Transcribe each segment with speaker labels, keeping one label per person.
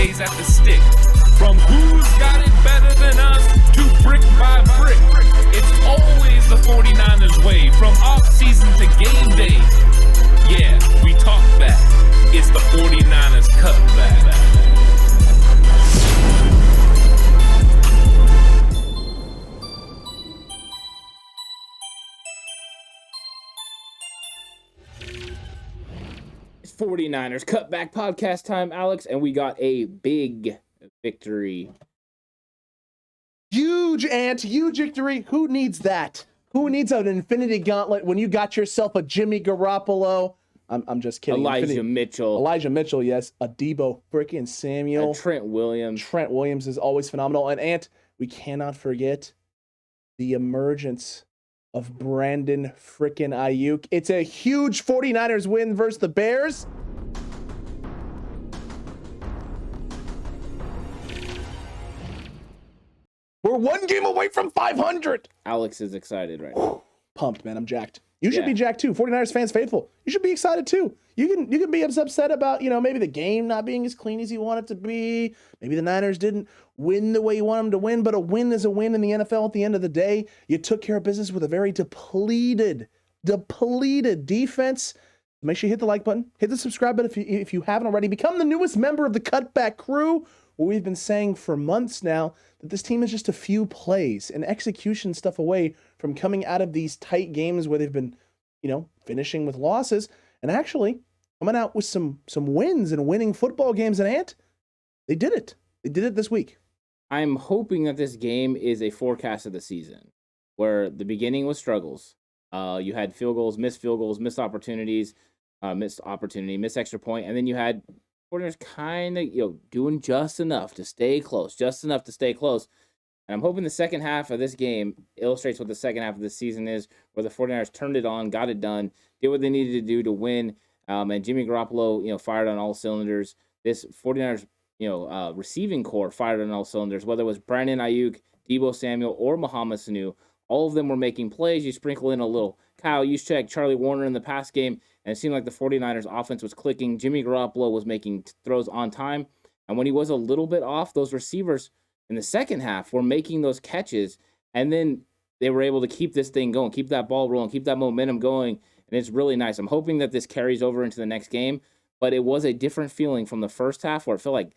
Speaker 1: days at the stick. From who's got it better than us to brick by brick. It's always the 49ers way, from off-season to game day. Yeah, we talk back. It's the 49ers Cutback.
Speaker 2: It's 49ers Cutback Podcast time, Alex, and we got a big victory.
Speaker 3: Huge, Ant. Huge victory. Who needs that? Who needs an infinity gauntlet when you got yourself a Jimmy Garoppolo? I'm just kidding.
Speaker 2: Elijah Mitchell,
Speaker 3: yes. A Deebo freaking Samuel.
Speaker 2: Trent WIlliams.
Speaker 3: Trent WIlliams is always phenomenal. And Ant, we cannot forget the emergence of Brandon freaking Aiyuk. It's a huge 49ers win versus the Bears. We're one game away from 500.
Speaker 2: Alex is excited right now.
Speaker 3: Pumped, man. I'm jacked. You should be jacked too. 49ers fans faithful. You should be excited too. You can be upset about, maybe the game not being as clean as you want it to be. Maybe the Niners didn't win the way you want them to win, but a win is a win in the NFL at the end of the day. You took care of business with a very depleted defense. Make sure you hit the like button. Hit the subscribe button if you haven't already. Become the newest member of the Cutback crew. Well, we've been saying for months now that this team is just a few plays and execution stuff away from coming out of these tight games where they've been, finishing with losses and actually coming out with some wins and winning football games. And Ant, they did it. They did it this week.
Speaker 2: I'm hoping that this game is a forecast of the season where the beginning was struggles. You had missed opportunities, missed extra point, and then you had 49ers kind of, doing just enough to stay close. And I'm hoping the second half of this game illustrates what the second half of the season is, where the 49ers turned it on, got it done, did what they needed to do to win, and Jimmy Garoppolo, fired on all cylinders. This 49ers, receiving core fired on all cylinders, whether it was Brandon Aiyuk, Deebo Samuel, or Mohamed Sanu. All of them were making plays. You sprinkle in a little Kyle Juszczyk, Charlie Warner in the pass game, and it seemed like the 49ers offense was clicking. Jimmy Garoppolo was making throws on time, and when he was a little bit off, those receivers in the second half were making those catches, and then they were able to keep this thing going, keep that ball rolling, keep that momentum going, and it's really nice. I'm hoping that this carries over into the next game, but it was a different feeling from the first half where it felt like,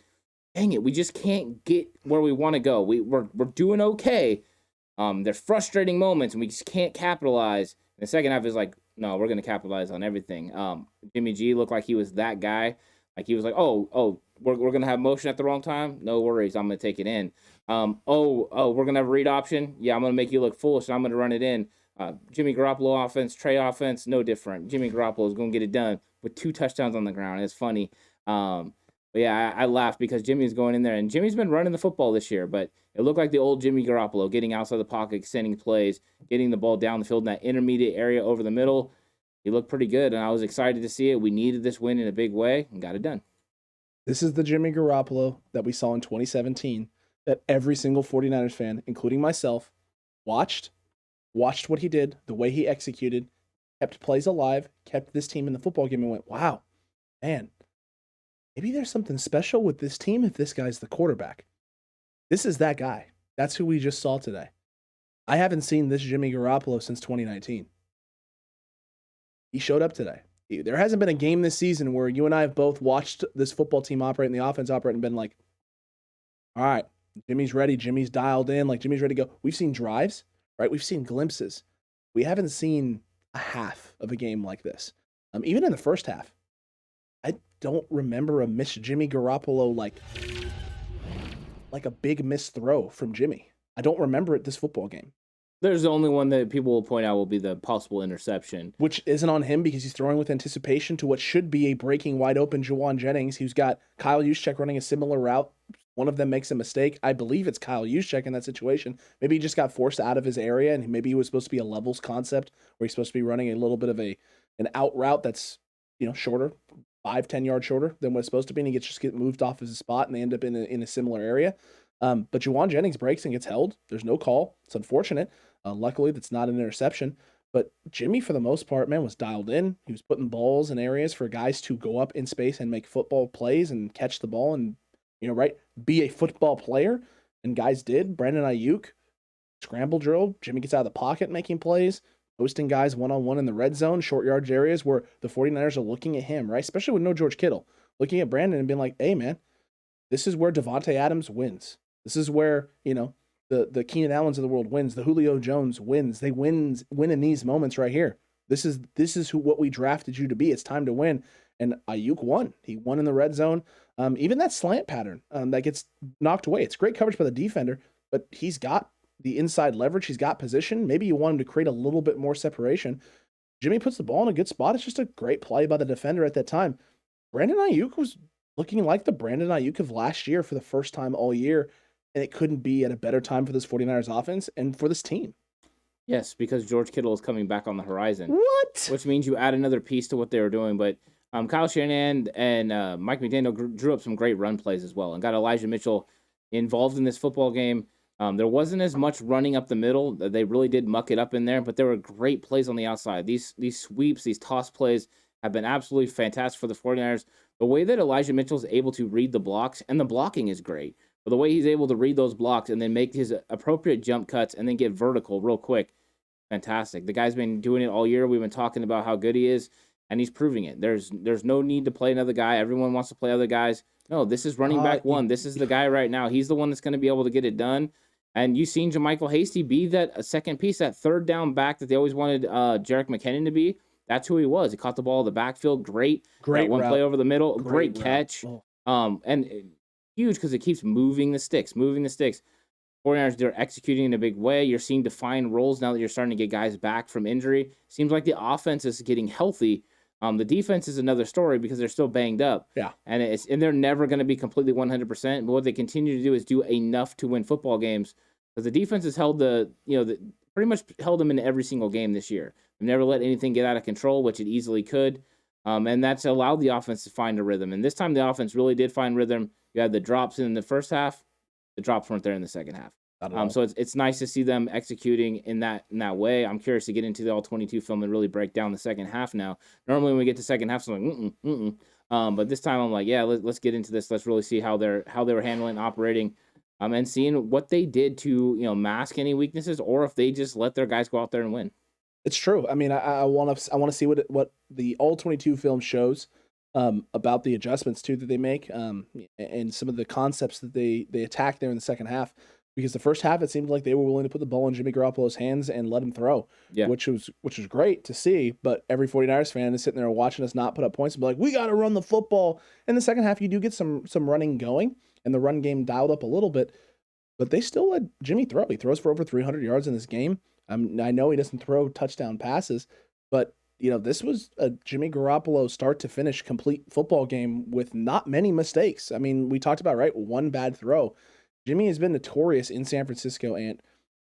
Speaker 2: dang it, we just can't get where we want to go. We're doing okay. There's frustrating moments, and we just can't capitalize. And the second half is like, no, we're going to capitalize on everything. Jimmy G looked like he was that guy. Like he was like, we're going to have motion at the wrong time? No worries, I'm going to take it in. We're going to have a read option? Yeah, I'm going to make you look foolish, and I'm going to run it in. Jimmy Garoppolo offense, Trey offense, no different. Jimmy Garoppolo is going to get it done with 2 touchdowns on the ground. It's funny. But yeah, I laughed because Jimmy's going in there, and Jimmy's been running the football this year, but it looked like the old Jimmy Garoppolo, getting outside the pocket, extending plays, getting the ball down the field in that intermediate area over the middle. He looked pretty good, and I was excited to see it. We needed this win in a big way and got it done.
Speaker 3: This is the Jimmy Garoppolo that we saw in 2017 that every single 49ers fan, including myself, watched what he did, the way he executed, kept plays alive, kept this team in the football game, and went, wow, man, maybe there's something special with this team if this guy's the quarterback. This is that guy. That's who we just saw today. I haven't seen this Jimmy Garoppolo since 2019. He showed up today. There hasn't been a game this season where you and I have both watched this football team operate and the offense operate and been like, all right, Jimmy's ready. Jimmy's dialed in. Like, Jimmy's ready to go. We've seen drives, right? We've seen glimpses. We haven't seen a half of a game like this. Even in the first half, I don't remember a missed Jimmy Garoppolo like a big missed throw from Jimmy. I don't remember it this football game.
Speaker 2: There's the only one that people will point out will be the possible interception.
Speaker 3: Which isn't on him because he's throwing with anticipation to what should be a breaking wide open Juwan Jennings, who's got Kyle Juszczyk running a similar route. One of them makes a mistake. I believe it's Kyle Juszczyk in that situation. Maybe he just got forced out of his area, and maybe he was supposed to be a levels concept where he's supposed to be running a little bit of an out route that's, shorter, 5-10 yards shorter than what it's supposed to be, and he just get moved off his spot, and they end up in a similar area. But Juwan Jennings breaks and gets held. There's no call. It's unfortunate. Luckily, that's not an interception. But Jimmy, for the most part, man, was dialed in. He was putting balls in areas for guys to go up in space and make football plays and catch the ball and right? Be a football player. And guys did. Brandon Aiyuk, scramble drill. Jimmy gets out of the pocket making plays, posting guys one-on-one in the red zone, short yardage areas where the 49ers are looking at him, right? Especially with no George Kittle. Looking at Brandon and being like, hey, man, this is where Devontae Adams wins. This is where, the Keenan Allens of the world wins. The Julio Jones wins. They win in these moments right here. This is what we drafted you to be. It's time to win. And Aiyuk won. He won in the red zone. Even that slant pattern that gets knocked away. It's great coverage by the defender, but he's got the inside leverage. He's got position. Maybe you want him to create a little bit more separation. Jimmy puts the ball in a good spot. It's just a great play by the defender at that time. Brandon Aiyuk was looking like the Brandon Aiyuk of last year for the first time all year, and it couldn't be at a better time for this 49ers offense and for this team.
Speaker 2: Yes, because George Kittle is coming back on the horizon.
Speaker 3: What?
Speaker 2: Which means you add another piece to what they were doing. But Kyle Shanahan and Mike McDaniel drew up some great run plays as well and got Elijah Mitchell involved in this football game. There wasn't as much running up the middle. They really did muck it up in there, but there were great plays on the outside. These sweeps, these toss plays have been absolutely fantastic for the 49ers. The way that Elijah Mitchell is able to read the blocks, and the blocking is great, but the way he's able to read those blocks and then make his appropriate jump cuts and then get vertical real quick, fantastic. The guy's been doing it all year. We've been talking about how good he is, and he's proving it. There's no need to play another guy. Everyone wants to play other guys. No, this is running back one. This is the guy right now. He's the one that's going to be able to get it done. And you've seen JaMychal Hasty be that second piece, that third down back that they always wanted Jerick McKinnon to be. That's who he was. He caught the ball in the backfield. Great one route. Play over the middle. Great catch. Oh. And huge because it keeps moving the sticks. 49ers, they're executing in a big way. You're seeing defined roles now that you're starting to get guys back from injury. Seems like the offense is getting healthy. The defense is another story because they're still banged up.
Speaker 3: Yeah.
Speaker 2: And they're never going to be completely 100%. But what they continue to do is do enough to win football games because the defense has held pretty much held them in every single game this year. They've never let anything get out of control, which it easily could. And that's allowed the offense to find a rhythm. And this time the offense really did find rhythm. You had the drops in the first half. The drops weren't there in the second half. So it's nice to see them executing in that way. I'm curious to get into the all-22 film and really break down the second half now. Normally when we get to second half, I'm like, but this time I'm like, yeah, let's get into this. Let's really see how they were handling, operating, and seeing what they did to mask any weaknesses, or if they just let their guys go out there and win.
Speaker 3: It's true. I mean, I want to see what the all-22 film shows about the adjustments too that they make, and some of the concepts that they attack there in the second half. Because the first half, it seemed like they were willing to put the ball in Jimmy Garoppolo's hands and let him throw, which was great to see. But every 49ers fan is sitting there watching us not put up points and be like, we got to run the football. In the second half, you do get some running going, and the run game dialed up a little bit. But they still let Jimmy throw. He throws for over 300 yards in this game. I know he doesn't throw touchdown passes, but this was a Jimmy Garoppolo start-to-finish complete football game with not many mistakes. I mean, we talked about, right, one bad throw. Jimmy has been notorious in San Francisco, Ant,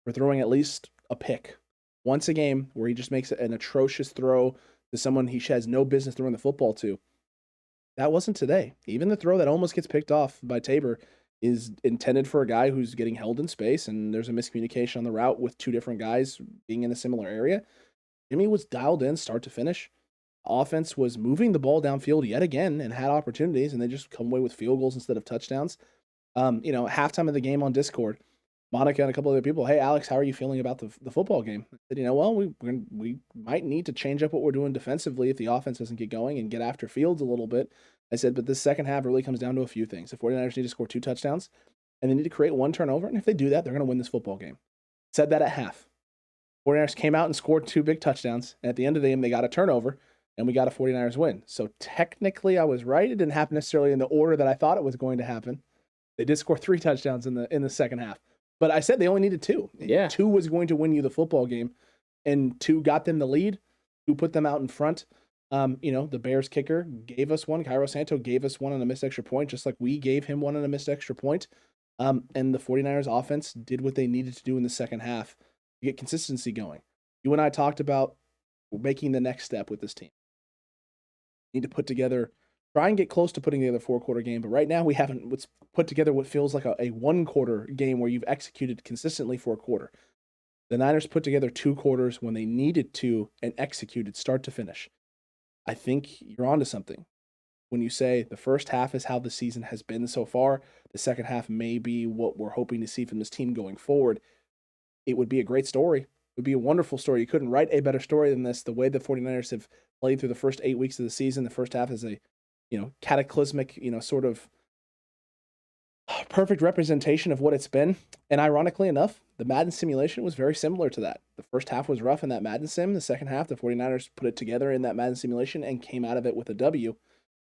Speaker 3: for throwing at least a pick once a game where he just makes an atrocious throw to someone he has no business throwing the football to. That wasn't today. Even the throw that almost gets picked off by Tabor is intended for a guy who's getting held in space, and there's a miscommunication on the route with two different guys being in a similar area. Jimmy was dialed in start to finish. Offense was moving the ball downfield yet again and had opportunities, and they just come away with field goals instead of touchdowns. Halftime of the game on Discord, Monica and a couple other people, hey, Alex, how are you feeling about the football game? I said, well, we might need to change up what we're doing defensively if the offense doesn't get going and get after Fields a little bit. I said, but this second half really comes down to a few things. The 49ers need to score 2 touchdowns, and they need to create 1 turnover, and if they do that, they're going to win this football game. Said that at half. 49ers came out and scored 2 big touchdowns, and at the end of the game, they got a turnover, and we got a 49ers win. So technically, I was right. It didn't happen necessarily in the order that I thought it was going to happen. They did score 3 touchdowns in the second half. But I said they only needed 2.
Speaker 2: Yeah.
Speaker 3: 2 was going to win you the football game, and 2 got them the lead. 2 put them out in front. The Bears kicker gave us one. Cairo Santo gave us one on a missed extra point, just like we gave him one on a missed extra point. And the 49ers offense did what they needed to do in the second half to get consistency going. You and I talked about making the next step with this team. Need to try and get close to putting together a 4-quarter game, but right now we haven't put together what feels like a 1-quarter game where you've executed consistently for a quarter. The Niners put together 2 quarters when they needed to and executed start to finish. I think you're onto something. when you say the first half is how the season has been so far, the second half may be what we're hoping to see from this team going forward, it would be a great story. It would be a wonderful story. You couldn't write a better story than this. The way the 49ers have played through the first 8 weeks of the season, the first half is a, cataclysmic, sort of perfect representation of what it's been. And ironically enough, the Madden simulation was very similar to that. The first half was rough in that Madden sim. The second half, the 49ers put it together in that Madden simulation and came out of it with a W.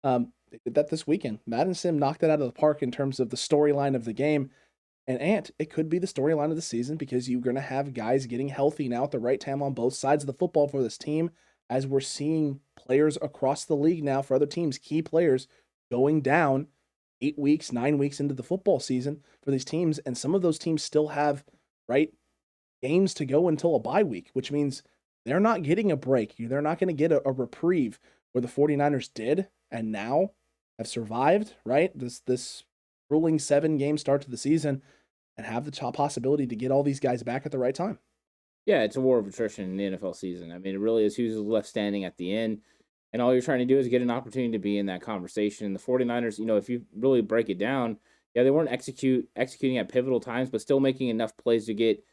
Speaker 3: They did that this weekend. Madden sim knocked it out of the park in terms of the storyline of the game. And Ant, it could be the storyline of the season because you're going to have guys getting healthy now at the right time on both sides of the football for this team, as we're seeing players across the league now for other teams, key players going down 8 weeks, 9 weeks into the football season for these teams. And some of those teams still have, games to go until a bye week, which means they're not getting a break. They're not going to get a reprieve where the 49ers did and now have survived, right? This ruling 7-game start to the season and have the top possibility to get all these guys back at the right time.
Speaker 2: Yeah, it's a war of attrition in the NFL season. I mean, it really is who's left standing at the end. And all you're trying to do is get an opportunity to be in that conversation. The 49ers, if you really break it down, they weren't executing at pivotal times, but still making enough plays to get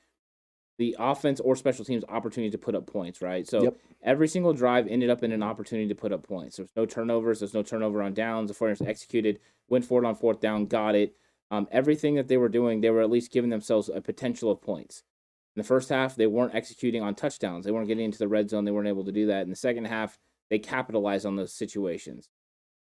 Speaker 2: the offense or special teams opportunity to put up points, right? So Every single drive ended up in an opportunity to put up points. There's no turnovers. There's no turnover on downs. The 49ers executed, went forward on fourth down, got it. Everything that they were doing, they were at least giving themselves a potential of points. In the first half, they weren't executing on touchdowns. They weren't getting into the red zone. They weren't able to do that. In the second half, they capitalized on those situations.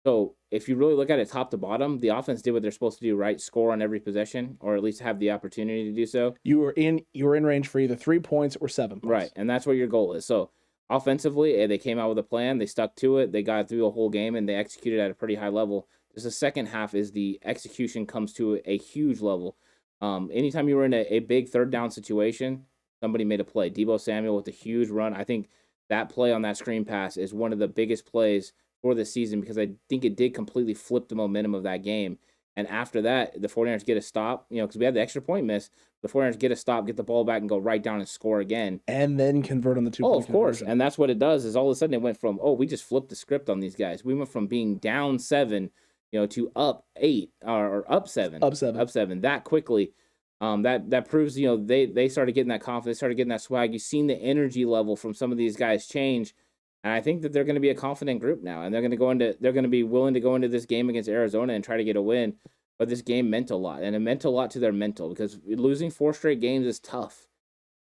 Speaker 2: So if you really look at it top to bottom, the offense did what they're supposed to do, right? Score on every possession, or at least have the opportunity to do so.
Speaker 3: You were in range for either 3 points or 7 points.
Speaker 2: Right, and that's what your goal is. So offensively, they came out with a plan. They stuck to it. They got through the whole game, and they executed at a pretty high level. Just the second half is the execution comes to a huge level. Anytime you were in a big third down situation, somebody made a play. Debo Samuel with a huge run. I think that play on that screen pass is one of the biggest plays for this season because I think it did completely flip the momentum of that game. And after that, the 49ers get a stop, because we had the extra point miss. The 49ers get a stop, get the ball back, and go right down and score again.
Speaker 3: And then convert on the 2-point
Speaker 2: of course. And that's what it does is all of a sudden it went from, we just flipped the script on these guys. We went from being down 7, to up 8 or up 7.
Speaker 3: Up 7
Speaker 2: that quickly. That proves, they started getting that confidence, started getting that swag. You've seen the energy level from some of these guys change. And I think that they're going to be a confident group now, and they're going to be willing to go into this game against Arizona and try to get a win. But this game meant a lot, and it meant a lot to their mental because losing 4 straight games is tough.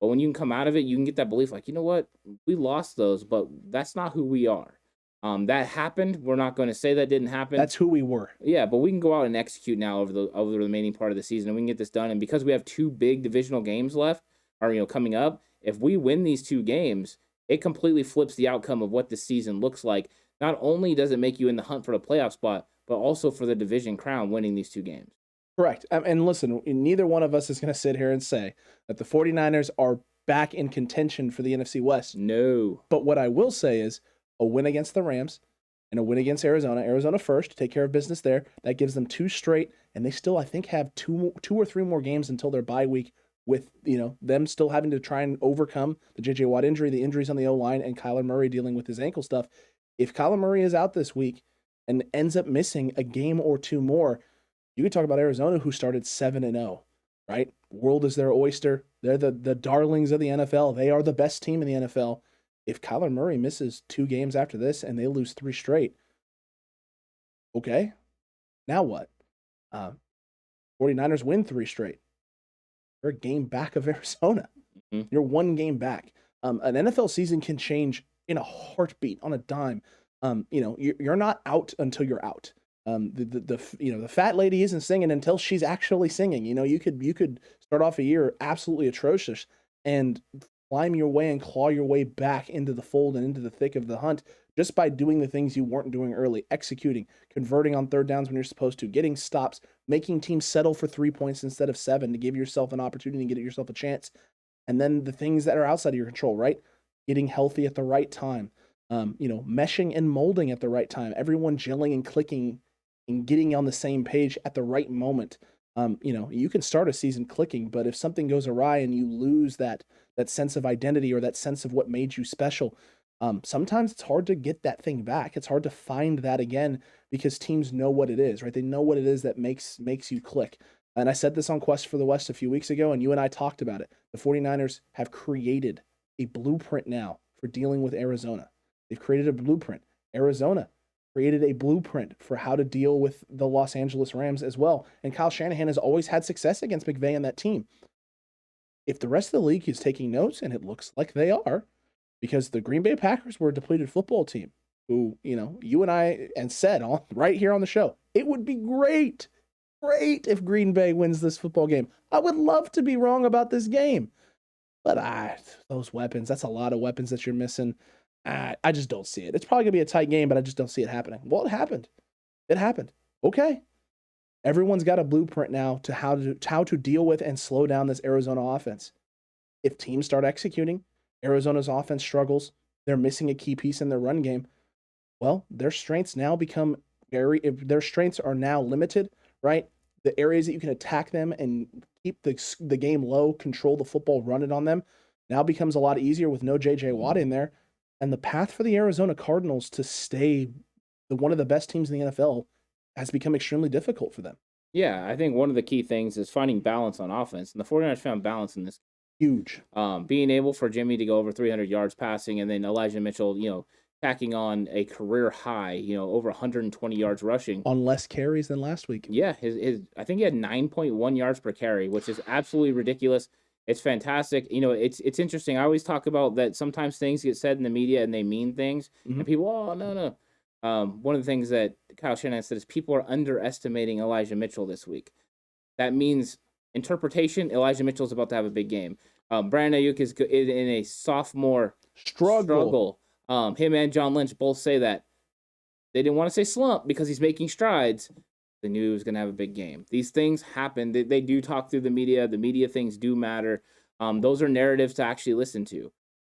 Speaker 2: But when you can come out of it, you can get that belief, like, you know what, we lost those, but that's not who we are. That happened. We're not going to say that didn't happen.
Speaker 3: That's who we were.
Speaker 2: Yeah, but we can go out and execute now over the remaining part of the season, and we can get this done. And because we have 2 big divisional games left, or coming up, if we win these 2 games, it completely flips the outcome of what this season looks like. Not only does it make you in the hunt for the playoff spot, but also for the division crown winning these 2 games.
Speaker 3: Correct. And listen, neither one of us is going to sit here and say that the 49ers are back in contention for the NFC West.
Speaker 2: No.
Speaker 3: But what I will say is a win against the Rams and a win against Arizona. Arizona first, take care of business there. That gives them 2 straight, and they still, I think, have 2 or 3 more games until their bye week, with them still having to try and overcome the J.J. Watt injury, the injuries on the O-line, and Kyler Murray dealing with his ankle stuff. If Kyler Murray is out this week and ends up missing a game or 2 more, you could talk about Arizona, who started 7-0, right? World is their oyster. They're the darlings of the NFL. They are the best team in the NFL. If Kyler Murray misses 2 games after this and they lose 3 straight, okay, now what? 49ers win 3 straight. You're a game back of Arizona. Mm-hmm. You're 1 game back. An NFL season can change in a heartbeat, on a dime. You're not out until you're out. The fat lady isn't singing until she's actually singing. You could start off a year absolutely atrocious and climb your way and claw your way back into the fold and into the thick of the hunt just by doing the things you weren't doing early, executing, converting on third downs when you're supposed to, getting stops, making teams settle for 3 points instead of 7 to give yourself an opportunity and get yourself a chance. And then the things that are outside of your control, right? Getting healthy at the right time, meshing and molding at the right time, everyone gelling and clicking and getting on the same page at the right moment. You can start a season clicking, but if something goes awry and you lose that sense of identity or that sense of what made you special, Sometimes it's hard to get that thing back. It's hard to find that again because teams know what it is, right? They know what it is that makes you click. And I said this on Quest for the West a few weeks ago, and you and I talked about it. The 49ers have created a blueprint now for dealing with Arizona. They've created a blueprint. Arizona created a blueprint for how to deal with the Los Angeles Rams as well. And Kyle Shanahan has always had success against McVay and that team. If the rest of the league is taking notes, and it looks like they are, because the Green Bay Packers were a depleted football team who, you and I said right here on the show, it would be great if Green Bay wins this football game. I would love to be wrong about this game. But those weapons, that's a lot of weapons that you're missing. I just don't see it. It's probably going to be a tight game, but I just don't see it happening. Well, it happened. It happened. Okay. Everyone's got a blueprint now to how to deal with and slow down this Arizona offense. If teams start executing, Arizona's offense struggles, they're missing a key piece in their run game, well, their strengths now their strengths are now limited, right? The areas that you can attack them and keep the game low, control the football, run it on them, now becomes a lot easier with no J.J. Watt in there. And the path for the Arizona Cardinals to stay one of the best teams in the NFL has become extremely difficult for them.
Speaker 2: Yeah, I think one of the key things is finding balance on offense. And the 49ers found balance in this.
Speaker 3: Huge.
Speaker 2: Being able for Jimmy to go over 300 yards passing, and then Elijah Mitchell, tacking on a career high, over 120 yards rushing.
Speaker 3: On less carries than last week.
Speaker 2: Yeah, I think he had 9.1 yards per carry, which is absolutely ridiculous. It's fantastic. It's interesting. I always talk about that sometimes things get said in the media and they mean things. Mm-hmm. And people, no. One of the things that Kyle Shanahan said is people are underestimating Elijah Mitchell this week. That means interpretation, Elijah Mitchell's about to have a big game. Brandon Aiyuk is in a sophomore struggle. Him and John Lynch both say that. They didn't want to say slump because he's making strides. They knew he was going to have a big game. These things happen. They do talk through the media. The media things do matter. Those are narratives to actually listen to.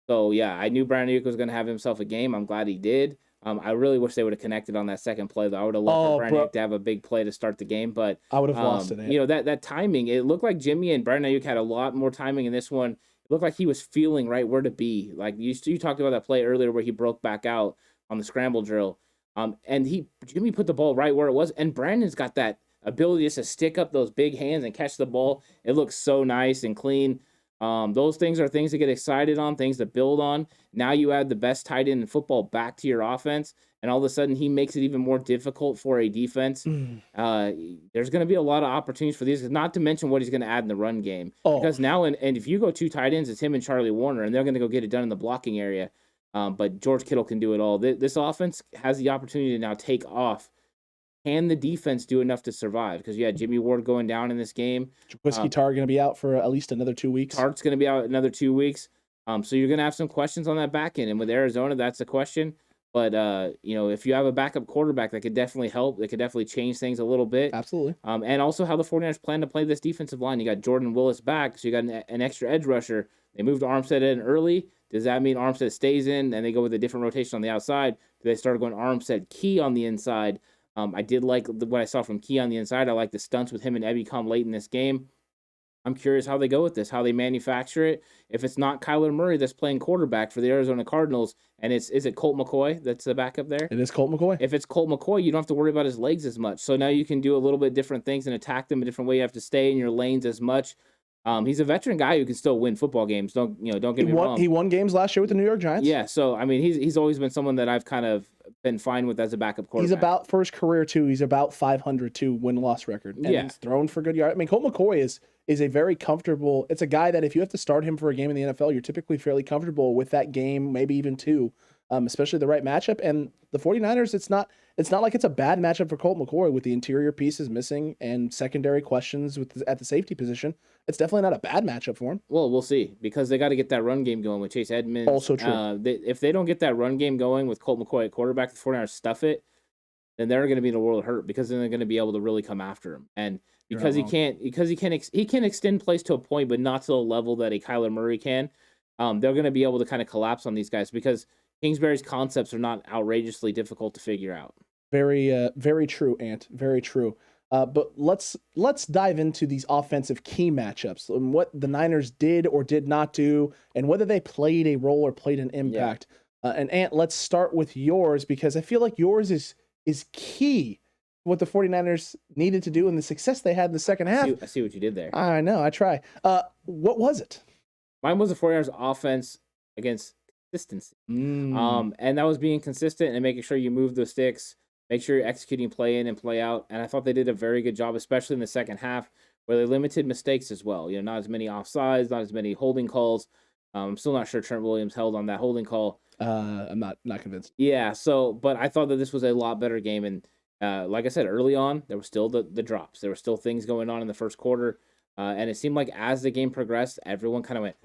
Speaker 2: So, yeah, I knew Brandon Aiyuk was going to have himself a game. I'm glad he did. I really wish they would have connected on that second play, though. I would have loved for Brandon Aiyuk to have a big play to start the game. But
Speaker 3: I would have lost it.
Speaker 2: That timing, it looked like Jimmy and Brandon Aiyuk had a lot more timing in this one. It looked like he was feeling right where to be. Like you talked about that play earlier where he broke back out on the scramble drill. And Jimmy put the ball right where it was. And Brandon's got that ability just to stick up those big hands and catch the ball. It looks so nice and clean. Those things are things to get excited on, things to build on. Now you add the best tight end in football back to your offense, and all of a sudden he makes it even more difficult for a defense. There's going to be a lot of opportunities for these, not to mention what he's going to add in the run game. Because now, and if you go two tight ends, it's him and Charlie Warner, and they're going to go get it done in the blocking area. But George Kittle can do it all. This offense has the opportunity to now take off. Can the defense do enough to survive? Because you had Jimmy Ward going down in this game.
Speaker 3: Jaquiski Tartt going to be out for at least another 2 weeks.
Speaker 2: Tartt's going to be out another 2 weeks. So you're going to have some questions on that back end. And with Arizona, that's a question. But, if you have a backup quarterback, that could definitely help. That could definitely change things a little bit.
Speaker 3: Absolutely.
Speaker 2: And also how the 49ers plan to play this defensive line. You got Jordan Willis back, so you got an extra edge rusher. They moved Armstead in early. Does that mean Armstead stays in and they go with a different rotation on the outside? Do they start going Armstead Key on the inside? I did like what I saw from Key on the inside. I like the stunts with him and Ebicom late in this game. I'm curious how they go with this, how they manufacture it. If it's not Kyler Murray that's playing quarterback for the Arizona Cardinals, and is it Colt McCoy that's the backup there?
Speaker 3: It is Colt McCoy.
Speaker 2: If it's Colt McCoy, you don't have to worry about his legs as much. So now you can do a little bit different things and attack them a different way. You have to stay in your lanes as much. He's a veteran guy who can still win football games. Don't get me wrong.
Speaker 3: He won games last year with the New York Giants.
Speaker 2: Yeah, so I mean he's always been someone that I've kind of been fine with as a backup quarterback.
Speaker 3: He's about for his career too. He's about 500 too win-loss record. And he's thrown for good yards. I mean, Colt McCoy is a very comfortable. It's a guy that if you have to start him for a game in the NFL, you're typically fairly comfortable with that game, maybe even two, especially the right matchup. And the 49ers, it's not like it's a bad matchup for Colt McCoy with the interior pieces missing and secondary questions at the safety position. It's definitely not a bad matchup for him.
Speaker 2: Well, we'll see, because they got to get that run game going with Chase Edmonds.
Speaker 3: Also true.
Speaker 2: If they don't get that run game going with Colt McCoy at quarterback, the 49ers stuff it, then they're going to be in a world of hurt, because then they're going to be able to really come after him. And because he can extend plays to a point, but not to the level that a Kyler Murray can, they're going to be able to kind of collapse on these guys, because Kingsbury's concepts are not outrageously difficult to figure out.
Speaker 3: Very, very true, Ant. Very true. But let's dive into these offensive key matchups and what the Niners did or did not do, and whether they played a role or played an impact. And Ant, let's start with yours because I feel like yours is key to what the 49ers needed to do and the success they had in the second half.
Speaker 2: I see what you did there.
Speaker 3: I know, I try. What was it?
Speaker 2: Mine was the 49ers offense against consistency. And that was being consistent and making sure you move the sticks, make sure you're executing play in and play out. And I thought they did a very good job, especially in the second half, where they limited mistakes as well. Not as many offsides, not as many holding calls. I'm still not sure Trent Williams held on that holding call.
Speaker 3: I'm not convinced.
Speaker 2: Yeah, but I thought that this was a lot better game. And like I said, early on, there were still the drops. There were still things going on in the first quarter. And it seemed like as the game progressed, everyone kind of went.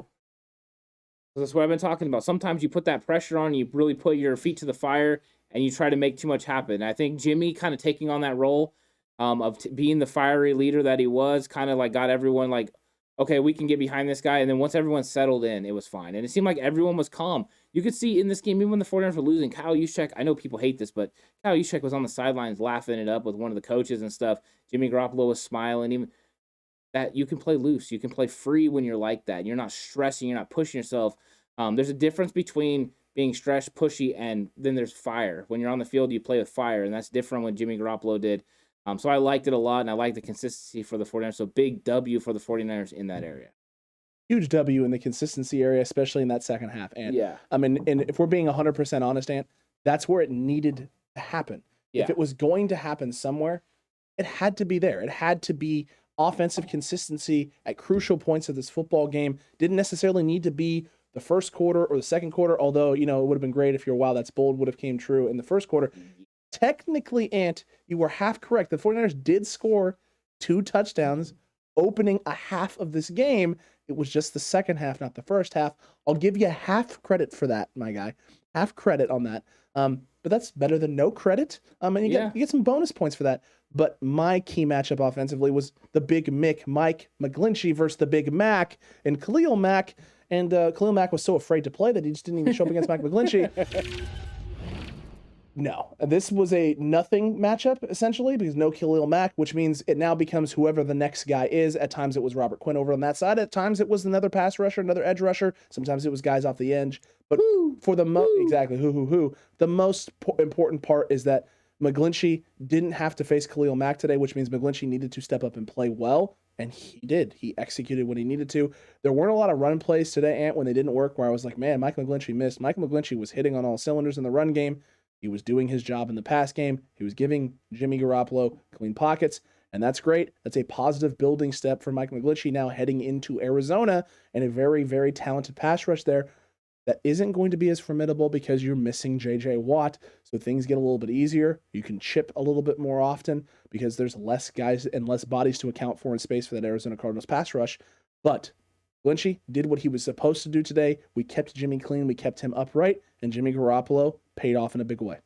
Speaker 2: That's what I've been talking about. Sometimes you put that pressure on, you really put your feet to the fire, and you try to make too much happen. And I think Jimmy kind of taking on that role of being the fiery leader that he was, kind of like got everyone like, okay, we can get behind this guy. And then once everyone settled in, it was fine. And it seemed like everyone was calm. You could see in this game, even when the 49ers were losing, Kyle Juszczyk, I know people hate this, but Kyle Juszczyk was on the sidelines laughing it up with one of the coaches and stuff. Jimmy Garoppolo was smiling. Even that you can play loose. You can play free when you're like that. You're not stressing. You're not pushing yourself. There's a difference between being stressed, pushy, and then there's fire. When you're on the field, you play with fire, and that's different what Jimmy Garoppolo did. So I liked it a lot, and I liked the consistency for the 49ers. So big W for the 49ers in that area.
Speaker 3: Huge W in the consistency area, especially in that second half. And
Speaker 2: yeah,
Speaker 3: I mean, and if we're being 100% honest, Ant, that's where it needed to happen.
Speaker 2: Yeah.
Speaker 3: If it was going to happen somewhere, it had to be there. It had to be offensive consistency at crucial points of this football game. Didn't necessarily need to be the first quarter or the second quarter, although, it would have been great if your wow, that's bold would have came true in the first quarter. Technically, Ant, you were half correct. The 49ers did score 2 touchdowns opening a half of this game. It was just the second half, not the first half. I'll give you half credit for that, my guy. Half credit on that. But that's better than no credit. And you get some bonus points for that. But my key matchup offensively was the Big Mick, Mike McGlinchey versus the Big Mac and Khalil Mack. And Khalil Mack was so afraid to play that he just didn't even show up against Mike McGlinchey. No, this was a nothing matchup, essentially, because no Khalil Mack, which means it now becomes whoever the next guy is. At times it was Robert Quinn over on that side. At times it was another pass rusher, another edge rusher. Sometimes it was guys off the edge. But for the the most important part is that McGlinchey didn't have to face Khalil Mack today, which means McGlinchey needed to step up and play well. And he did. He executed when he needed to. There weren't a lot of run plays today, Ant, when they didn't work, where I was like, man, Mike McGlinchey missed. Mike McGlinchey was hitting on all cylinders in the run game. He was doing his job in the pass game. He was giving Jimmy Garoppolo clean pockets, and that's great. That's a positive building step for Mike McGlinchey now heading into Arizona and a very, very talented pass rush there that isn't going to be as formidable because you're missing J.J. Watt, so things get a little bit easier. You can chip a little bit more often because there's less guys and less bodies to account for in space for that Arizona Cardinals pass rush. But McGlinchey did what he was supposed to do today. We kept Jimmy clean. We kept him upright, and Jimmy Garoppolo paid off in a big way.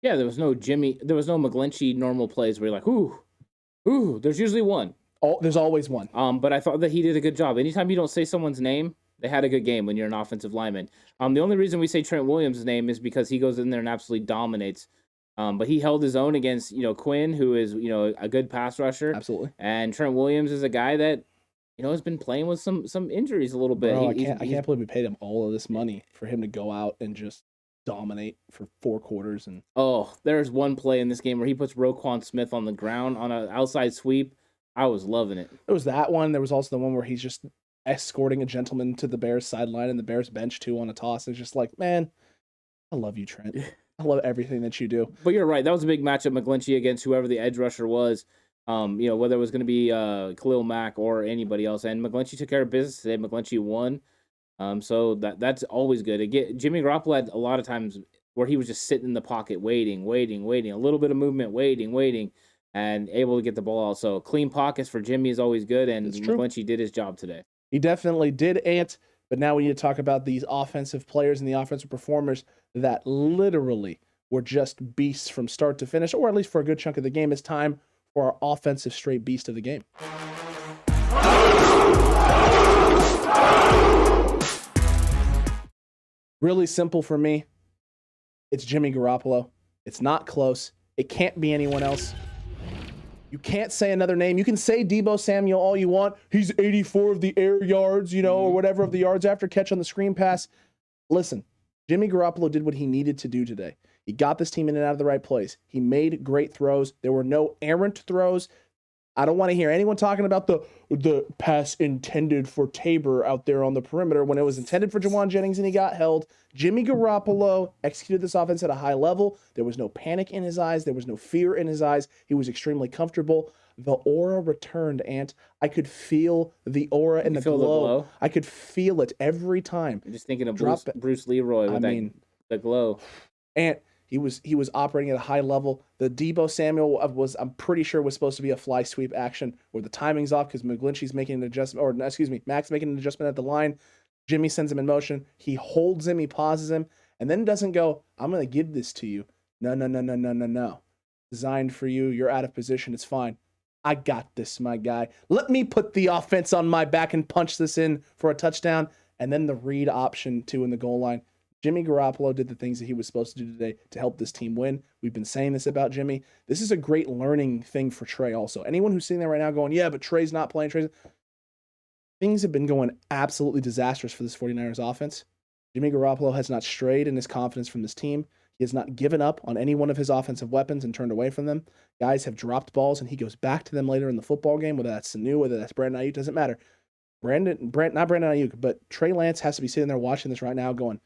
Speaker 2: Yeah, there was no McGlinchey normal plays where you're like, ooh, there's usually one.
Speaker 3: There's always one.
Speaker 2: But I thought that he did a good job. Anytime you don't say someone's name, they had a good game when you're an offensive lineman. The only reason we say Trent Williams' name is because he goes in there and absolutely dominates. But he held his own against, Quinn, who is, a good pass rusher.
Speaker 3: Absolutely.
Speaker 2: And Trent Williams is a guy that, has been playing with some injuries a little bit.
Speaker 3: Bro, I can't believe we paid him all of this money for him to go out and just dominate for 4 quarters. And
Speaker 2: there's one play in this game where he puts Roquan Smith on the ground on an outside sweep. I was loving it.
Speaker 3: There was that one. There was also the one where he's just escorting a gentleman to the Bears sideline and the Bears bench too on a toss. It's just like, man, I love you, Trent. I love everything that you do.
Speaker 2: But you're right. That was a big matchup, McGlinchey against whoever the edge rusher was. Whether it was going to be Khalil Mack or anybody else. And McGlinchey took care of business today. McGlinchey won. So that's always good. Again, Jimmy Garoppolo had a lot of times where he was just sitting in the pocket, waiting, a little bit of movement, waiting, and able to get the ball out. So clean pockets for Jimmy is always good, and McGlinchey did his job today.
Speaker 3: He definitely did, Ant. But now we need to talk about these offensive players and the offensive performers that literally were just beasts from start to finish, or at least for a good chunk of the game. It's time for our offensive straight beast of the game. Really simple for me. It's Jimmy Garoppolo. It's not close. It can't be anyone else. You can't say another name. You can say Debo Samuel all you want. He's 84 of the air yards, or whatever of the yards after catch on the screen pass. Listen, Jimmy Garoppolo did what he needed to do today. He got this team in and out of the right place. He made great throws. There were no errant throws. I don't want to hear anyone talking about the pass intended for Tabor out there on the perimeter when it was intended for Jawan Jennings and he got held. Jimmy Garoppolo executed this offense at a high level. There was no panic in his eyes. There was no fear in his eyes. He was extremely comfortable. The aura returned, Ant. I could feel the aura and the glow. I could feel it every time.
Speaker 2: I'm just thinking of Bruce Leroy with the glow.
Speaker 3: And he was operating at a high level. The Debo Samuel was, I'm pretty sure, was supposed to be a fly sweep action where the timing's off because McGlinchey's making an adjustment, or excuse me, Mac's making an adjustment at the line. Jimmy sends him in motion. He holds him, he pauses him, and then doesn't go, I'm going to give this to you. No. Designed for you. You're out of position. It's fine. I got this, my guy. Let me put the offense on my back and punch this in for a touchdown. And then the read option, too, in the goal line. Jimmy Garoppolo did the things that he was supposed to do today to help this team win. We've been saying this about Jimmy. This is a great learning thing for Trey also. Anyone who's sitting there right now going, yeah, but Trey's not playing. Things have been going absolutely disastrous for this 49ers offense. Jimmy Garoppolo has not strayed in his confidence from this team. He has not given up on any one of his offensive weapons and turned away from them. Guys have dropped balls, and he goes back to them later in the football game, whether that's Sanu, whether that's Brandon Aiyuk, doesn't matter. Not Brandon Aiyuk, but Trey Lance has to be sitting there watching this right now going,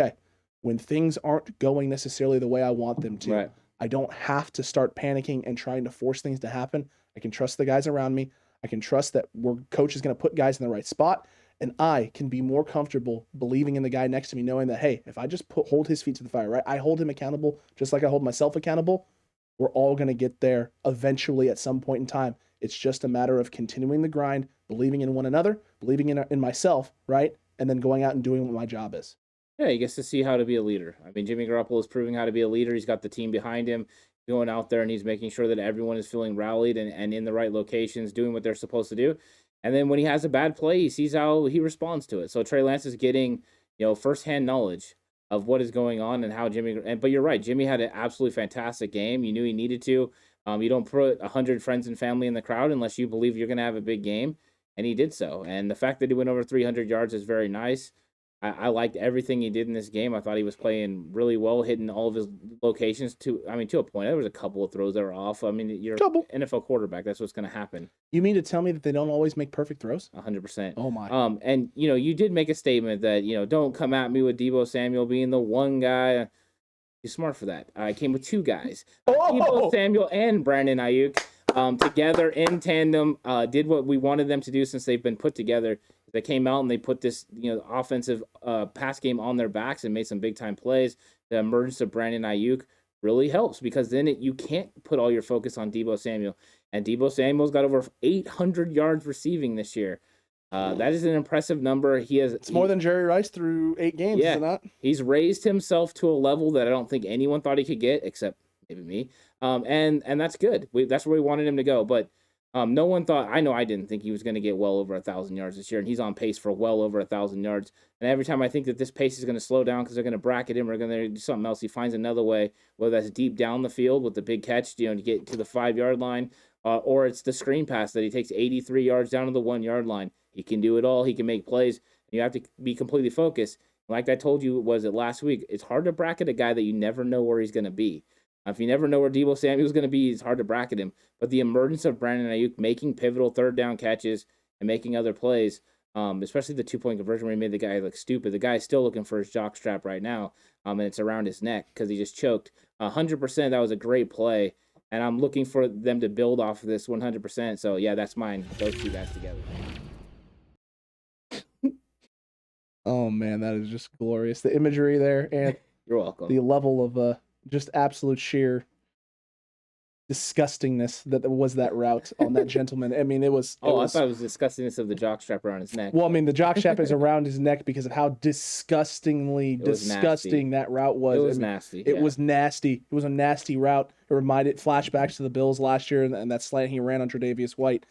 Speaker 3: okay, when things aren't going necessarily the way I want them to,
Speaker 2: right,
Speaker 3: I don't have to start panicking and trying to force things to happen. I can trust the guys around me. I can trust that coach is going to put guys in the right spot. And I can be more comfortable believing in the guy next to me, knowing that, hey, if I just hold his feet to the fire, right? I hold him accountable just like I hold myself accountable. We're all going to get there eventually at some point in time. It's just a matter of continuing the grind, believing in one another, believing in myself, right? And then going out and doing what my job is.
Speaker 2: Yeah, he gets to see how to be a leader. I mean, Jimmy Garoppolo is proving how to be a leader. He's got the team behind him, going out there, and he's making sure that everyone is feeling rallied and in the right locations, doing what they're supposed to do. And then when he has a bad play, he sees how he responds to it. So Trey Lance is getting, firsthand knowledge of what is going on and how but you're right, Jimmy had an absolutely fantastic game. You knew he needed to. You don't put 100 friends and family in the crowd unless you believe you're going to have a big game. And he did so. And the fact that he went over 300 yards is very nice. I liked everything he did in this game. I thought he was playing really well, hitting all of his locations to a point. There was a couple of throws that were off. I mean, you're an NFL quarterback. That's what's going to happen. You
Speaker 3: mean to tell me that they don't always make perfect throws?
Speaker 2: 100%.
Speaker 3: Oh, my.
Speaker 2: And, you did make a statement that, don't come at me with Debo Samuel being the one guy. You're smart for that. I came with two guys. Debo Samuel and Brandon Aiyuk together in tandem did what we wanted them to do since they've been put together. They came out and they put this, offensive pass game on their backs and made some big time plays. The emergence of Brandon Aiyuk really helps because then you can't put all your focus on Deebo Samuel. And Deebo Samuel's got over 800 yards receiving this year. That is an impressive number. It's
Speaker 3: more than Jerry Rice through 8 games,
Speaker 2: yeah,
Speaker 3: is it not?
Speaker 2: He's raised himself to a level that I don't think anyone thought he could get, except maybe me. And that's good. That's where we wanted him to go. But no one thought, I didn't think he was going to get well over 1,000 yards this year, and he's on pace for well over 1,000 yards. And every time I think that this pace is going to slow down because they're going to bracket him or going to do something else, he finds another way, whether that's deep down the field with the big catch, to get to the 5-yard line, or it's the screen pass that he takes 83 yards down to the 1-yard line. He can do it all. He can make plays. And you have to be completely focused. Like I told you, last week, it's hard to bracket a guy that you never know where he's going to be. If you never know where Deebo Samuel is going to be, it's hard to bracket him. But the emergence of Brandon Aiyuk making pivotal third down catches and making other plays, especially the 2-point conversion where he made the guy look stupid. The guy is still looking for his jock strap right now, and it's around his neck because he just choked. 100%, that was a great play, and I'm looking for them to build off of this 100%. So, yeah, that's mine. Those two guys together.
Speaker 3: Oh, man, that is just glorious. The imagery there, and
Speaker 2: you're welcome.
Speaker 3: The level of just absolute sheer disgustingness that was that route on that gentleman. I mean, it was.
Speaker 2: I thought it was disgustingness of the jockstrap around his neck.
Speaker 3: Well, I mean, the jockstrap is around his neck because of how disgusting that route was.
Speaker 2: It was nasty.
Speaker 3: It was nasty. It was a nasty route. It reminded flashbacks to the Bills last year and that slant he ran on Tre'Davious White.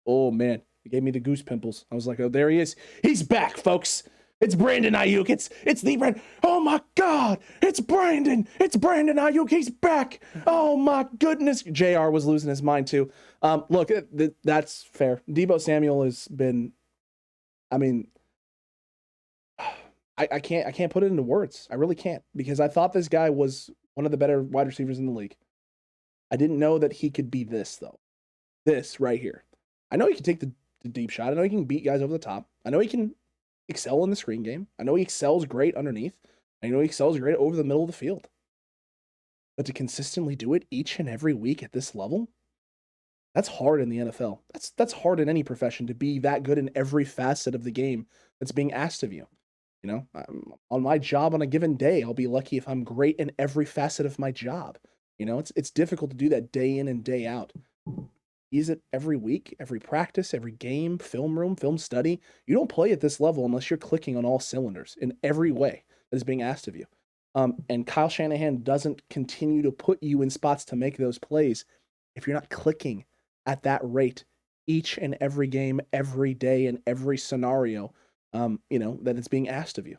Speaker 3: Oh man, it gave me the goose pimples. I was like, oh, there he is. He's back, folks. It's Brandon Aiyuk. It's the Brandon. Oh my God! It's Brandon. It's Brandon Aiyuk. He's back. Oh my goodness. JR was losing his mind too. Look, that's fair. Deebo Samuel has been. I mean, I can't put it into words. I really can't, because I thought this guy was one of the better wide receivers in the league. I didn't know that he could be this, though. This right here. I know he can take the deep shot. I know he can beat guys over the top. I know he can excel in the screen game. I know he excels great underneath. I know he excels great over the middle of the field. But to consistently do it each and every week at this level, that's hard in the NFL. That's hard in any profession, to be that good in every facet of the game that's being asked of you. You know, on my job on a given day, I'll be lucky if I'm great in every facet of my job. You know, it's difficult to do that day in and day out. Use it every week, every practice, every game, film room, film study. You don't play at this level unless you're clicking on all cylinders in every way that is being asked of you. And Kyle Shanahan doesn't continue to put you in spots to make those plays if you're not clicking at that rate each and every game, every day, in every scenario, that it's being asked of you.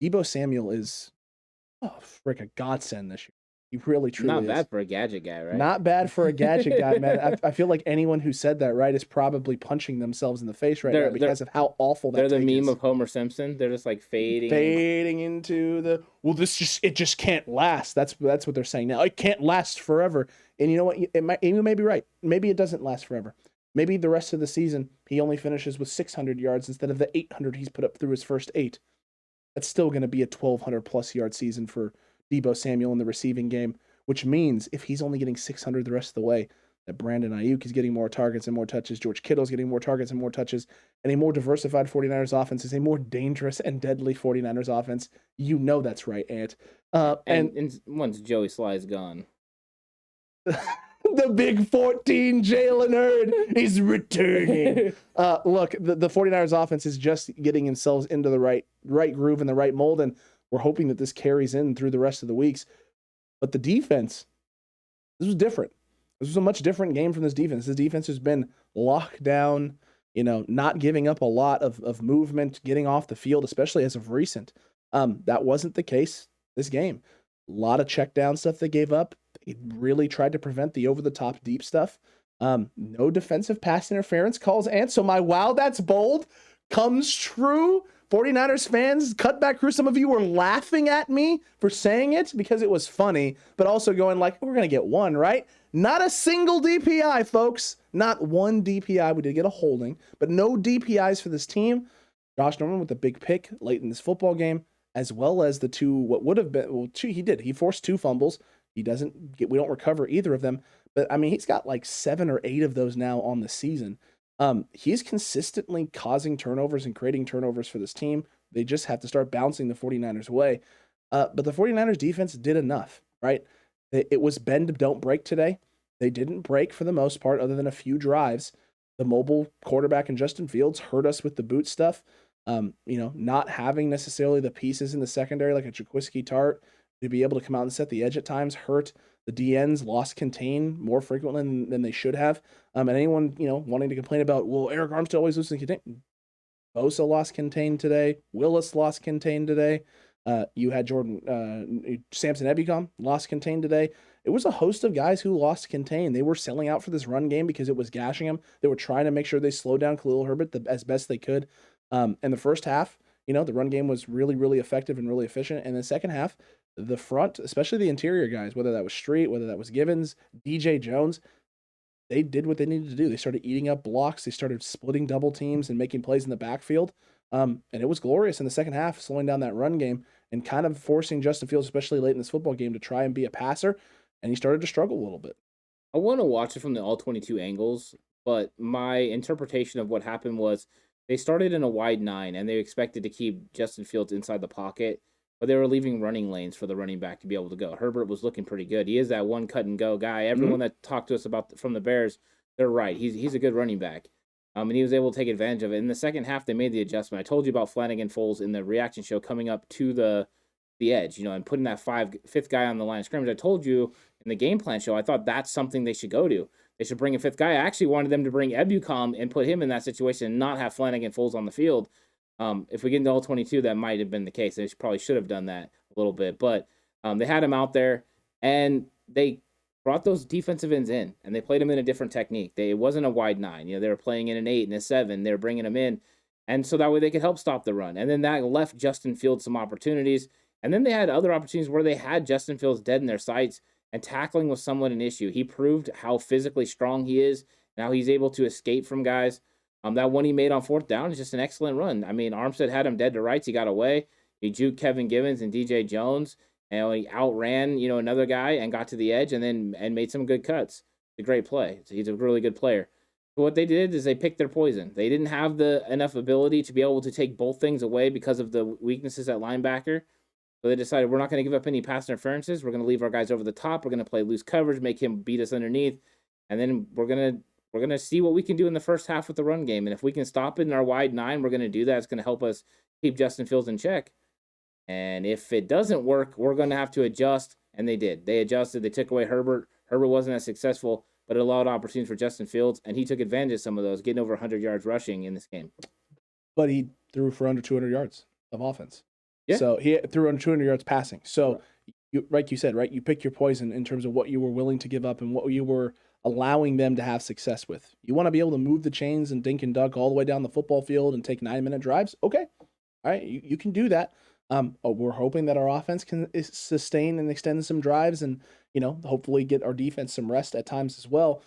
Speaker 3: Debo Samuel is, a godsend this year. He really, truly
Speaker 2: Not
Speaker 3: is.
Speaker 2: bad for a gadget guy, right?
Speaker 3: Not bad for a gadget guy, man. I feel like anyone who said that, right, is probably punching themselves in the face right now because of how awful that
Speaker 2: They're the
Speaker 3: take
Speaker 2: meme
Speaker 3: is.
Speaker 2: of Homer Simpson. They're just like fading
Speaker 3: Into the, it just can't last. That's what they're saying now. It can't last forever. And you know what? You may be right. Maybe it doesn't last forever. Maybe the rest of the season he only finishes with 600 yards instead of the 800 he's put up through his first 8. That's still going to be a 1,200 plus yard season for Deebo Samuel in the receiving game, which means if he's only getting 600 the rest of the way, that Brandon Aiyuk is getting more targets and more touches, George Kittle's getting more targets and more touches, and a more diversified 49ers offense is a more dangerous and deadly 49ers offense. You know that's right, Ant.
Speaker 2: and once Joey Sly's gone.
Speaker 3: The big 14 Jalen Hurd is returning. Look, the 49ers offense is just getting themselves into the right groove and the right mold, and we're hoping that this carries in through the rest of the weeks. But the defense, this was different. This was a much different game from this defense. This defense has been locked down, not giving up a lot of movement, getting off the field, especially as of recent. That wasn't the case this game. A lot of check down stuff they gave up. They really tried to prevent the over-the-top deep stuff. No defensive pass interference calls, and so my wow, that's bold comes true. 49ers fans, Cutback Crew, some of you were laughing at me for saying it because it was funny, but also going like, we're going to get one, right? Not a single DPI, folks. Not one DPI. We did get a holding, but no DPIs for this team. Josh Norman with a big pick late in this football game, as well as the two, what would have been, two, he did. He forced 2 fumbles. We don't recover either of them, but I mean, he's got like 7 or 8 of those now on the season. He's consistently causing turnovers and creating turnovers for this team. They just have to start bouncing the 49ers way. But the 49ers defense did enough, right? It was bend, don't break today. They didn't break for the most part, other than a few drives. The mobile quarterback and Justin Fields hurt us with the boot stuff. Not having necessarily the pieces in the secondary like a Jaquiski Tart to be able to come out and set the edge at times hurt. The DNs lost contain more frequently than they should have. And anyone, wanting to complain about, well, Eric Armstead always loses contain. Bosa lost contain today. Willis lost contain today. You had Samson Ebukam lost contain today. It was a host of guys who lost contain. They were selling out for this run game because it was gashing them. They were trying to make sure they slowed down Khalil Herbert as best they could. In the first half, the run game was really, really effective and really efficient. And the second half, the front, especially the interior guys, whether that was Street, whether that was Givens, DJ Jones, they did what they needed to do. They started eating up blocks. They started splitting double teams and making plays in the backfield. And it was glorious in the second half, slowing down that run game and kind of forcing Justin Fields, especially late in this football game, to try and be a passer. And he started to struggle a little bit.
Speaker 2: I want to watch it from the all 22 angles, but my interpretation of what happened was they started in a wide 9 and they expected to keep Justin Fields inside the pocket, but they were leaving running lanes for the running back to be able to go. Herbert was looking pretty good. He is that one cut and go guy. Everyone that talked to us about from the Bears, they're right. He's a good running back. And he was able to take advantage of it. In the second half, they made the adjustment. I told you about Flanagan Foles in the reaction show coming up to the edge, and putting that fifth guy on the line of scrimmage. I told you in the game plan show, I thought that's something they should go to. They should bring a 5th guy. I actually wanted them to bring Ebukam and put him in that situation and not have Flanagan Foles on the field. If we get into all 22, that might have been the case. They probably should have done that a little bit. But they had him out there, and they brought those defensive ends in, and they played them in a different technique. It wasn't a wide 9. They were playing in an 8 and a 7. They were bringing them in, And so that way they could help stop the run. And then that left Justin Fields some opportunities. And then they had other opportunities where they had Justin Fields dead in their sights, and tackling was somewhat an issue. He proved how physically strong he is, and how he's able to escape from guys. That one he made on 4th down is just an excellent run. I mean, Armstead had him dead to rights. He got away. He juked Kevin Givens and DJ Jones, and he outran, another guy and got to the edge and made some good cuts. It's a great play. So he's a really good player. But what they did is they picked their poison. They didn't have enough ability to be able to take both things away because of the weaknesses at linebacker. So they decided, we're not going to give up any pass interferences. We're going to leave our guys over the top. We're going to play loose coverage, make him beat us underneath, and then we're going to see what we can do in the first half with the run game. And if we can stop it in our wide 9, we're going to do that. It's going to help us keep Justin Fields in check. And if it doesn't work, we're going to have to adjust. And they did. They adjusted. They took away Herbert. Herbert wasn't as successful, but it allowed opportunities for Justin Fields, and he took advantage of some of those, getting over 100 yards rushing in this game.
Speaker 3: But he threw for under 200 yards of offense.
Speaker 2: Yeah.
Speaker 3: So he threw under 200 yards passing. So, like you said, right, you pick your poison in terms of what you were willing to give up and what you were allowing them to have success with. You want to be able to move the chains and dink and dunk all the way down the football field and take 9-minute drives? Okay. All right, you can do that. We're hoping that our offense can sustain and extend some drives and, hopefully get our defense some rest at times as well.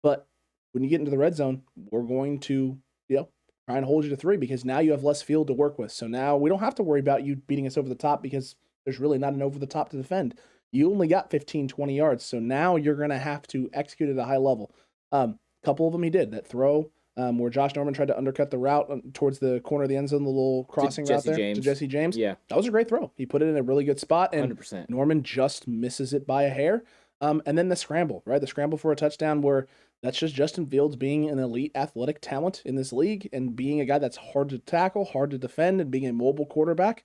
Speaker 3: But when you get into the red zone, we're going to, try and hold you to 3 because now you have less field to work with. So now we don't have to worry about you beating us over the top because there's really not an over the top to defend. You only got 15, 20 yards. So now you're going to have to execute at a high level. A couple of them he did. That throw where Josh Norman tried to undercut the route towards the corner of the end zone, the little crossing route there to Jesse James.
Speaker 2: Yeah.
Speaker 3: That was a great throw. He put it in a really good spot, and
Speaker 2: 100%.
Speaker 3: Norman just misses it by a hair. And then the scramble, right? The scramble for a touchdown where that's just Justin Fields being an elite athletic talent in this league and being a guy that's hard to tackle, hard to defend, and being a mobile quarterback.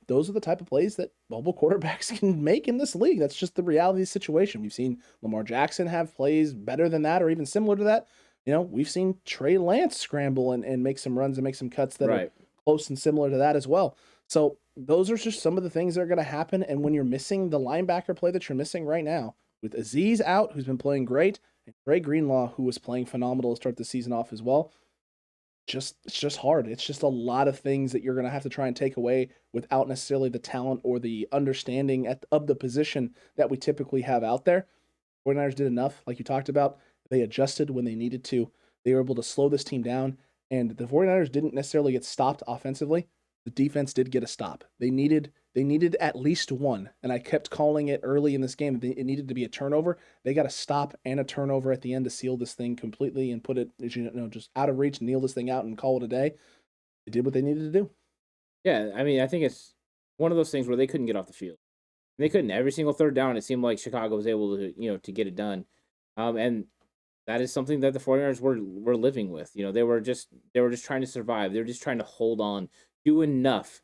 Speaker 3: Those are the type of plays that mobile quarterbacks can make in this league. That's just the reality of the situation. We've seen Lamar Jackson have plays better than that or even similar to that. We've seen Trey Lance scramble and make some runs and make some cuts that are close and similar to that as well. So those are just some of the things that are going to happen. And when you're missing the linebacker play that you're missing right now, with Azeez out, who's been playing great, and Trey Greenlaw, who was playing phenomenal to start the season off as well, it's just hard. It's just a lot of things that you're going to have to try and take away without necessarily the talent or the understanding of the position that we typically have out there. 49ers did enough, like you talked about. They adjusted when they needed to. They were able to slow this team down, and the 49ers didn't necessarily get stopped offensively. The defense did get a stop. They needed at least one, and I kept calling it early in this game. It needed to be a turnover. They got a stop and a turnover at the end to seal this thing completely and put it, just out of reach, kneel this thing out and call it a day. They did what they needed to do.
Speaker 2: Yeah, I mean, I think it's one of those things where they couldn't get off the field. They couldn't. Every single 3rd down, it seemed like Chicago was able to, to get it done. And that is something that the 49ers were living with. They were just trying to survive. They were just trying to hold on, do enough,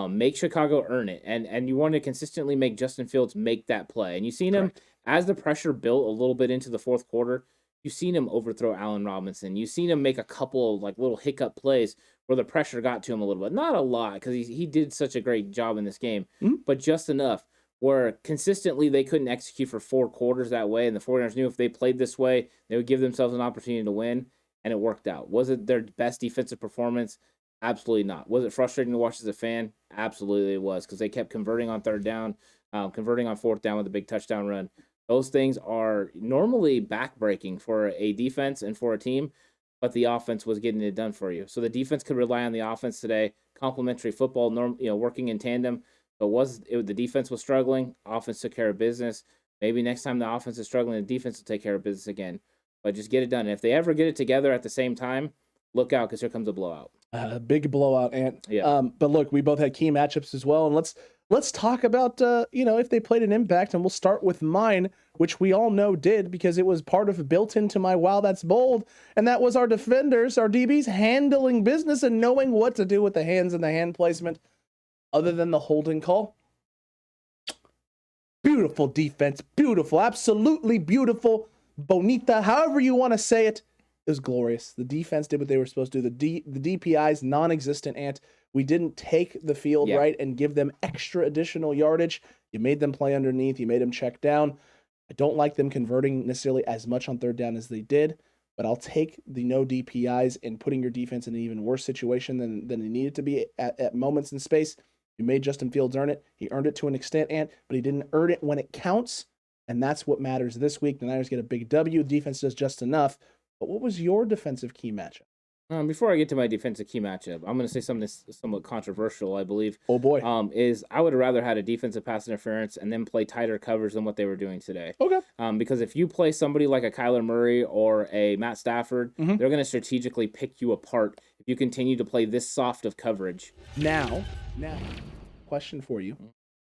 Speaker 2: make Chicago earn it. And you want to consistently make Justin Fields make that play. And you've seen him, as the pressure built a little bit into the 4th quarter, you've seen him overthrow Allen Robinson. You've seen him make a couple of little hiccup plays where the pressure got to him a little bit. Not a lot, because he did such a great job in this game, but just enough where consistently they couldn't execute for 4 quarters that way, and the 49ers knew if they played this way, they would give themselves an opportunity to win, and it worked out. Was it their best defensive performance? Absolutely not. Was it frustrating to watch as a fan? Absolutely it was, because they kept converting on 3rd down, converting on 4th down with a big touchdown run. Those things are normally backbreaking for a defense and for a team, but the offense was getting it done for you. So the defense could rely on the offense today. Complementary football, working in tandem. The defense was struggling. Offense took care of business. Maybe next time the offense is struggling, the defense will take care of business again. But just get it done. And if they ever get it together at the same time, look out, because here comes a blowout.
Speaker 3: Big blowout, Ant.
Speaker 2: Yeah.
Speaker 3: But look, we both had key matchups as well, and let's talk about if they played an impact. And we'll start with mine, which we all know did, because it was part of built into my wow, that's bold, and that was our defenders, our DBs, handling business and knowing what to do with the hands and the hand placement. Other than the holding call, beautiful defense, beautiful, absolutely beautiful, bonita, however you want to say it. It was glorious. The defense did what they were supposed to do. The DPI's non-existent, Ant. We didn't take the field right and give them extra additional yardage. You made them play underneath. You made them check down. I don't like them converting necessarily as much on 3rd down as they did, but I'll take the no DPIs and putting your defense in an even worse situation than it needed to be at moments in space. You made Justin Fields earn it. He earned it to an extent, but he didn't earn it when it counts, and that's what matters this week. The Niners get a big W. Defense does just enough. But what was your defensive key matchup?
Speaker 2: Before I get to my defensive key matchup, I'm going to say something that's somewhat controversial, I believe.
Speaker 3: Oh, boy.
Speaker 2: Is I would have rather had a defensive pass interference and then play tighter coverage than what they were doing today.
Speaker 3: Okay.
Speaker 2: Because if you play somebody like a Kyler Murray or a Matt Stafford, they're going to strategically pick you apart if you continue to play this soft of coverage.
Speaker 3: Now, question for you.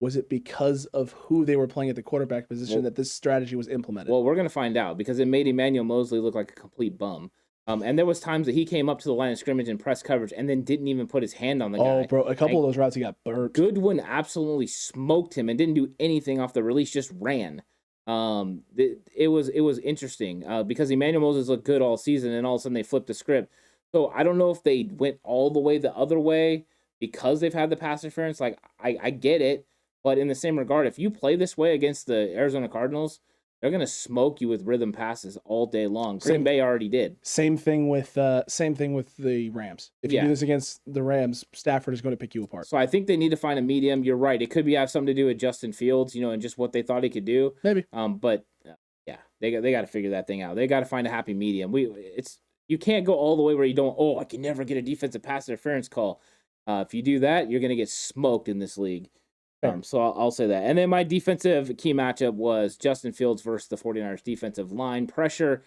Speaker 3: Was it because of who they were playing at the quarterback position that this strategy was implemented?
Speaker 2: Well, we're going to find out because it made Emmanuel Mosley look like a complete bum. And there was times that he came up to the line of scrimmage in press coverage and then didn't even put his hand on the guy.
Speaker 3: Oh, bro, a couple of those routes he got burnt.
Speaker 2: Goodwin absolutely smoked him and didn't do anything off the release, just ran. It was interesting because Emmanuel Moses looked good all season, and all of a sudden they flipped the script. So I don't know if they went all the way the other way because they've had the pass interference. Like, I get it, but in the same regard, if you play this way against the Arizona Cardinals, they're going to smoke you with rhythm passes all day long. Green Bay already did.
Speaker 3: Same thing with the Rams. If you do this against the Rams, Stafford is going to pick you apart.
Speaker 2: So I think they need to find a medium. You're right. It could have something to do with Justin Fields, and just what they thought he could do.
Speaker 3: Maybe.
Speaker 2: But they got to figure that thing out. They got to find a happy medium. You can't go all the way where you don't. Oh, I can never get a defensive pass interference call. If you do that, you're going to get smoked in this league. So I'll say that. And then my defensive key matchup was Justin Fields versus the 49ers defensive line pressure.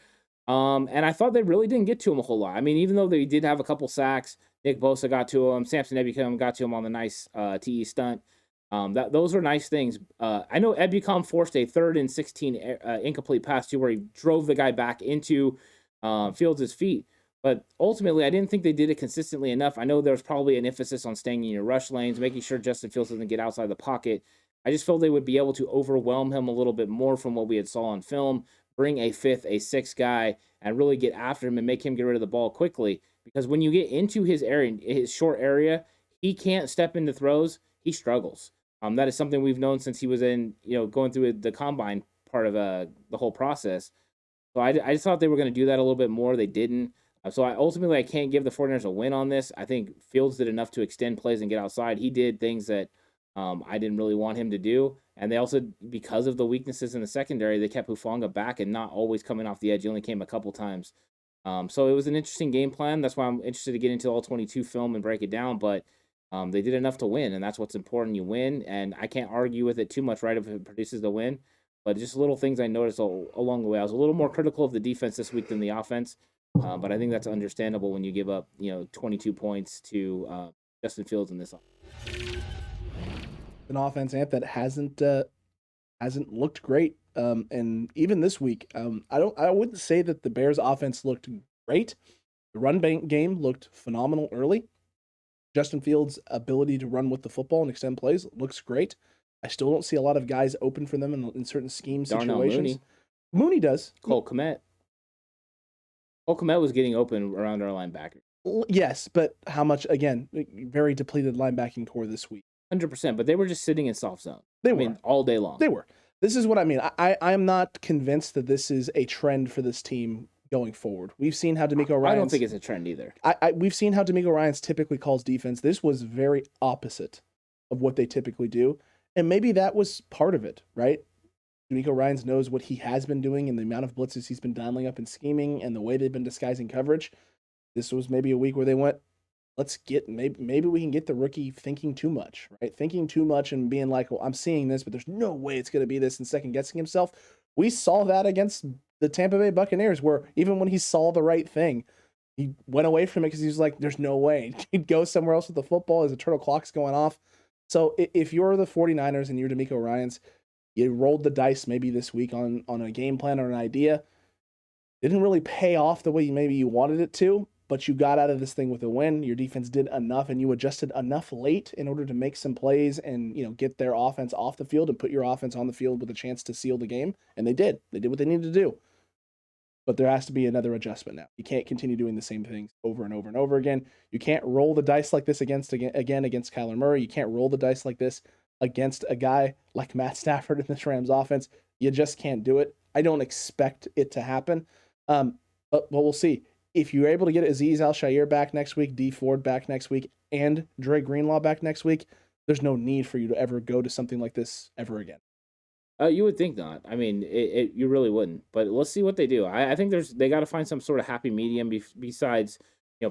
Speaker 2: And I thought they really didn't get to him a whole lot. I mean, even though they did have a couple sacks, Nick Bosa got to him, Samson Ebukam got to him on the nice TE stunt. Those were nice things. I know Ebukam forced a 3rd and 16 incomplete pass where he drove the guy back into Fields' feet. But ultimately, I didn't think they did it consistently enough. I know there's probably an emphasis on staying in your rush lanes, making sure Justin Fields doesn't get outside the pocket. I just felt they would be able to overwhelm him a little bit more from what we had saw on film, bring a 5th, a 6th guy, and really get after him and make him get rid of the ball quickly. Because when you get into his area, his short area, he can't step into throws. He struggles. That is something we've known since he was in, going through the combine part of the whole process. So I just thought they were going to do that a little bit more. They didn't. So I can't give the 49ers a win on this. I think Fields did enough to extend plays and get outside. He did things that I didn't really want him to do. And they also, because of the weaknesses in the secondary, they kept Hufanga back and not always coming off the edge. He only came a couple times. So it was an interesting game plan. That's why I'm interested to get into all 22 film and break it down. But they did enough to win, and that's what's important. You win, and I can't argue with it too much, right, if it produces the win. But just little things I noticed along the way. I was a little more critical of the defense this week than the offense. But I think that's understandable when you give up, 22 points to Justin Fields in this.
Speaker 3: An offense, that hasn't looked great. And even this week, I wouldn't say that the Bears' offense looked great. The run game looked phenomenal early. Justin Fields' ability to run with the football and extend plays looks great. I still don't see a lot of guys open for them in certain scheme situations. Mooney does.
Speaker 2: Cole Kmet was getting open around our linebacker.
Speaker 3: Yes, but how much, again, very depleted linebacking core this week.
Speaker 2: 100%, but they were just sitting in soft zone.
Speaker 3: They were.
Speaker 2: All day long.
Speaker 3: They were. This is what I mean. I am not convinced that this is a trend for this team going forward. We've seen how DeMeco Ryans...
Speaker 2: I don't think it's a trend either.
Speaker 3: We've seen how DeMeco Ryans typically calls defense. This was very opposite of what they typically do, and maybe that was part of it, right? DeMeco Ryans knows what he has been doing and the amount of blitzes he's been dialing up and scheming and the way they've been disguising coverage. This was maybe a week where they went, maybe we can get the rookie thinking too much, right? Thinking too much and being like, well, I'm seeing this, but there's no way it's going to be this, and second guessing himself. We saw that against the Tampa Bay Buccaneers, where even when he saw the right thing, he went away from it because he was like, there's no way. He'd go somewhere else with the football as the turtle clock's going off. So if you're the 49ers and you're DeMeco Ryans, you rolled the dice maybe this week on a game plan or an idea. It didn't really pay off the way maybe you wanted it to, but you got out of this thing with a win. Your defense did enough, and you adjusted enough late in order to make some plays and get their offense off the field and put your offense on the field with a chance to seal the game. And they did. They did what they needed to do. But there has to be another adjustment now. You can't continue doing the same things over and over and over again. You can't roll the dice like this against Kyler Murray. You can't roll the dice like this against a guy like Matt Stafford in this Rams offense. You just can't do it. I don't expect it to happen. But But we'll see. If you're able to get Azeez Al-Shaair back next week, D Ford back next week, and Dre Greenlaw back next week, there's no need for you to ever go to something like this ever again.
Speaker 2: You would think not. I mean, you really wouldn't. But let's see what they do. I think they got to find some sort of happy medium besides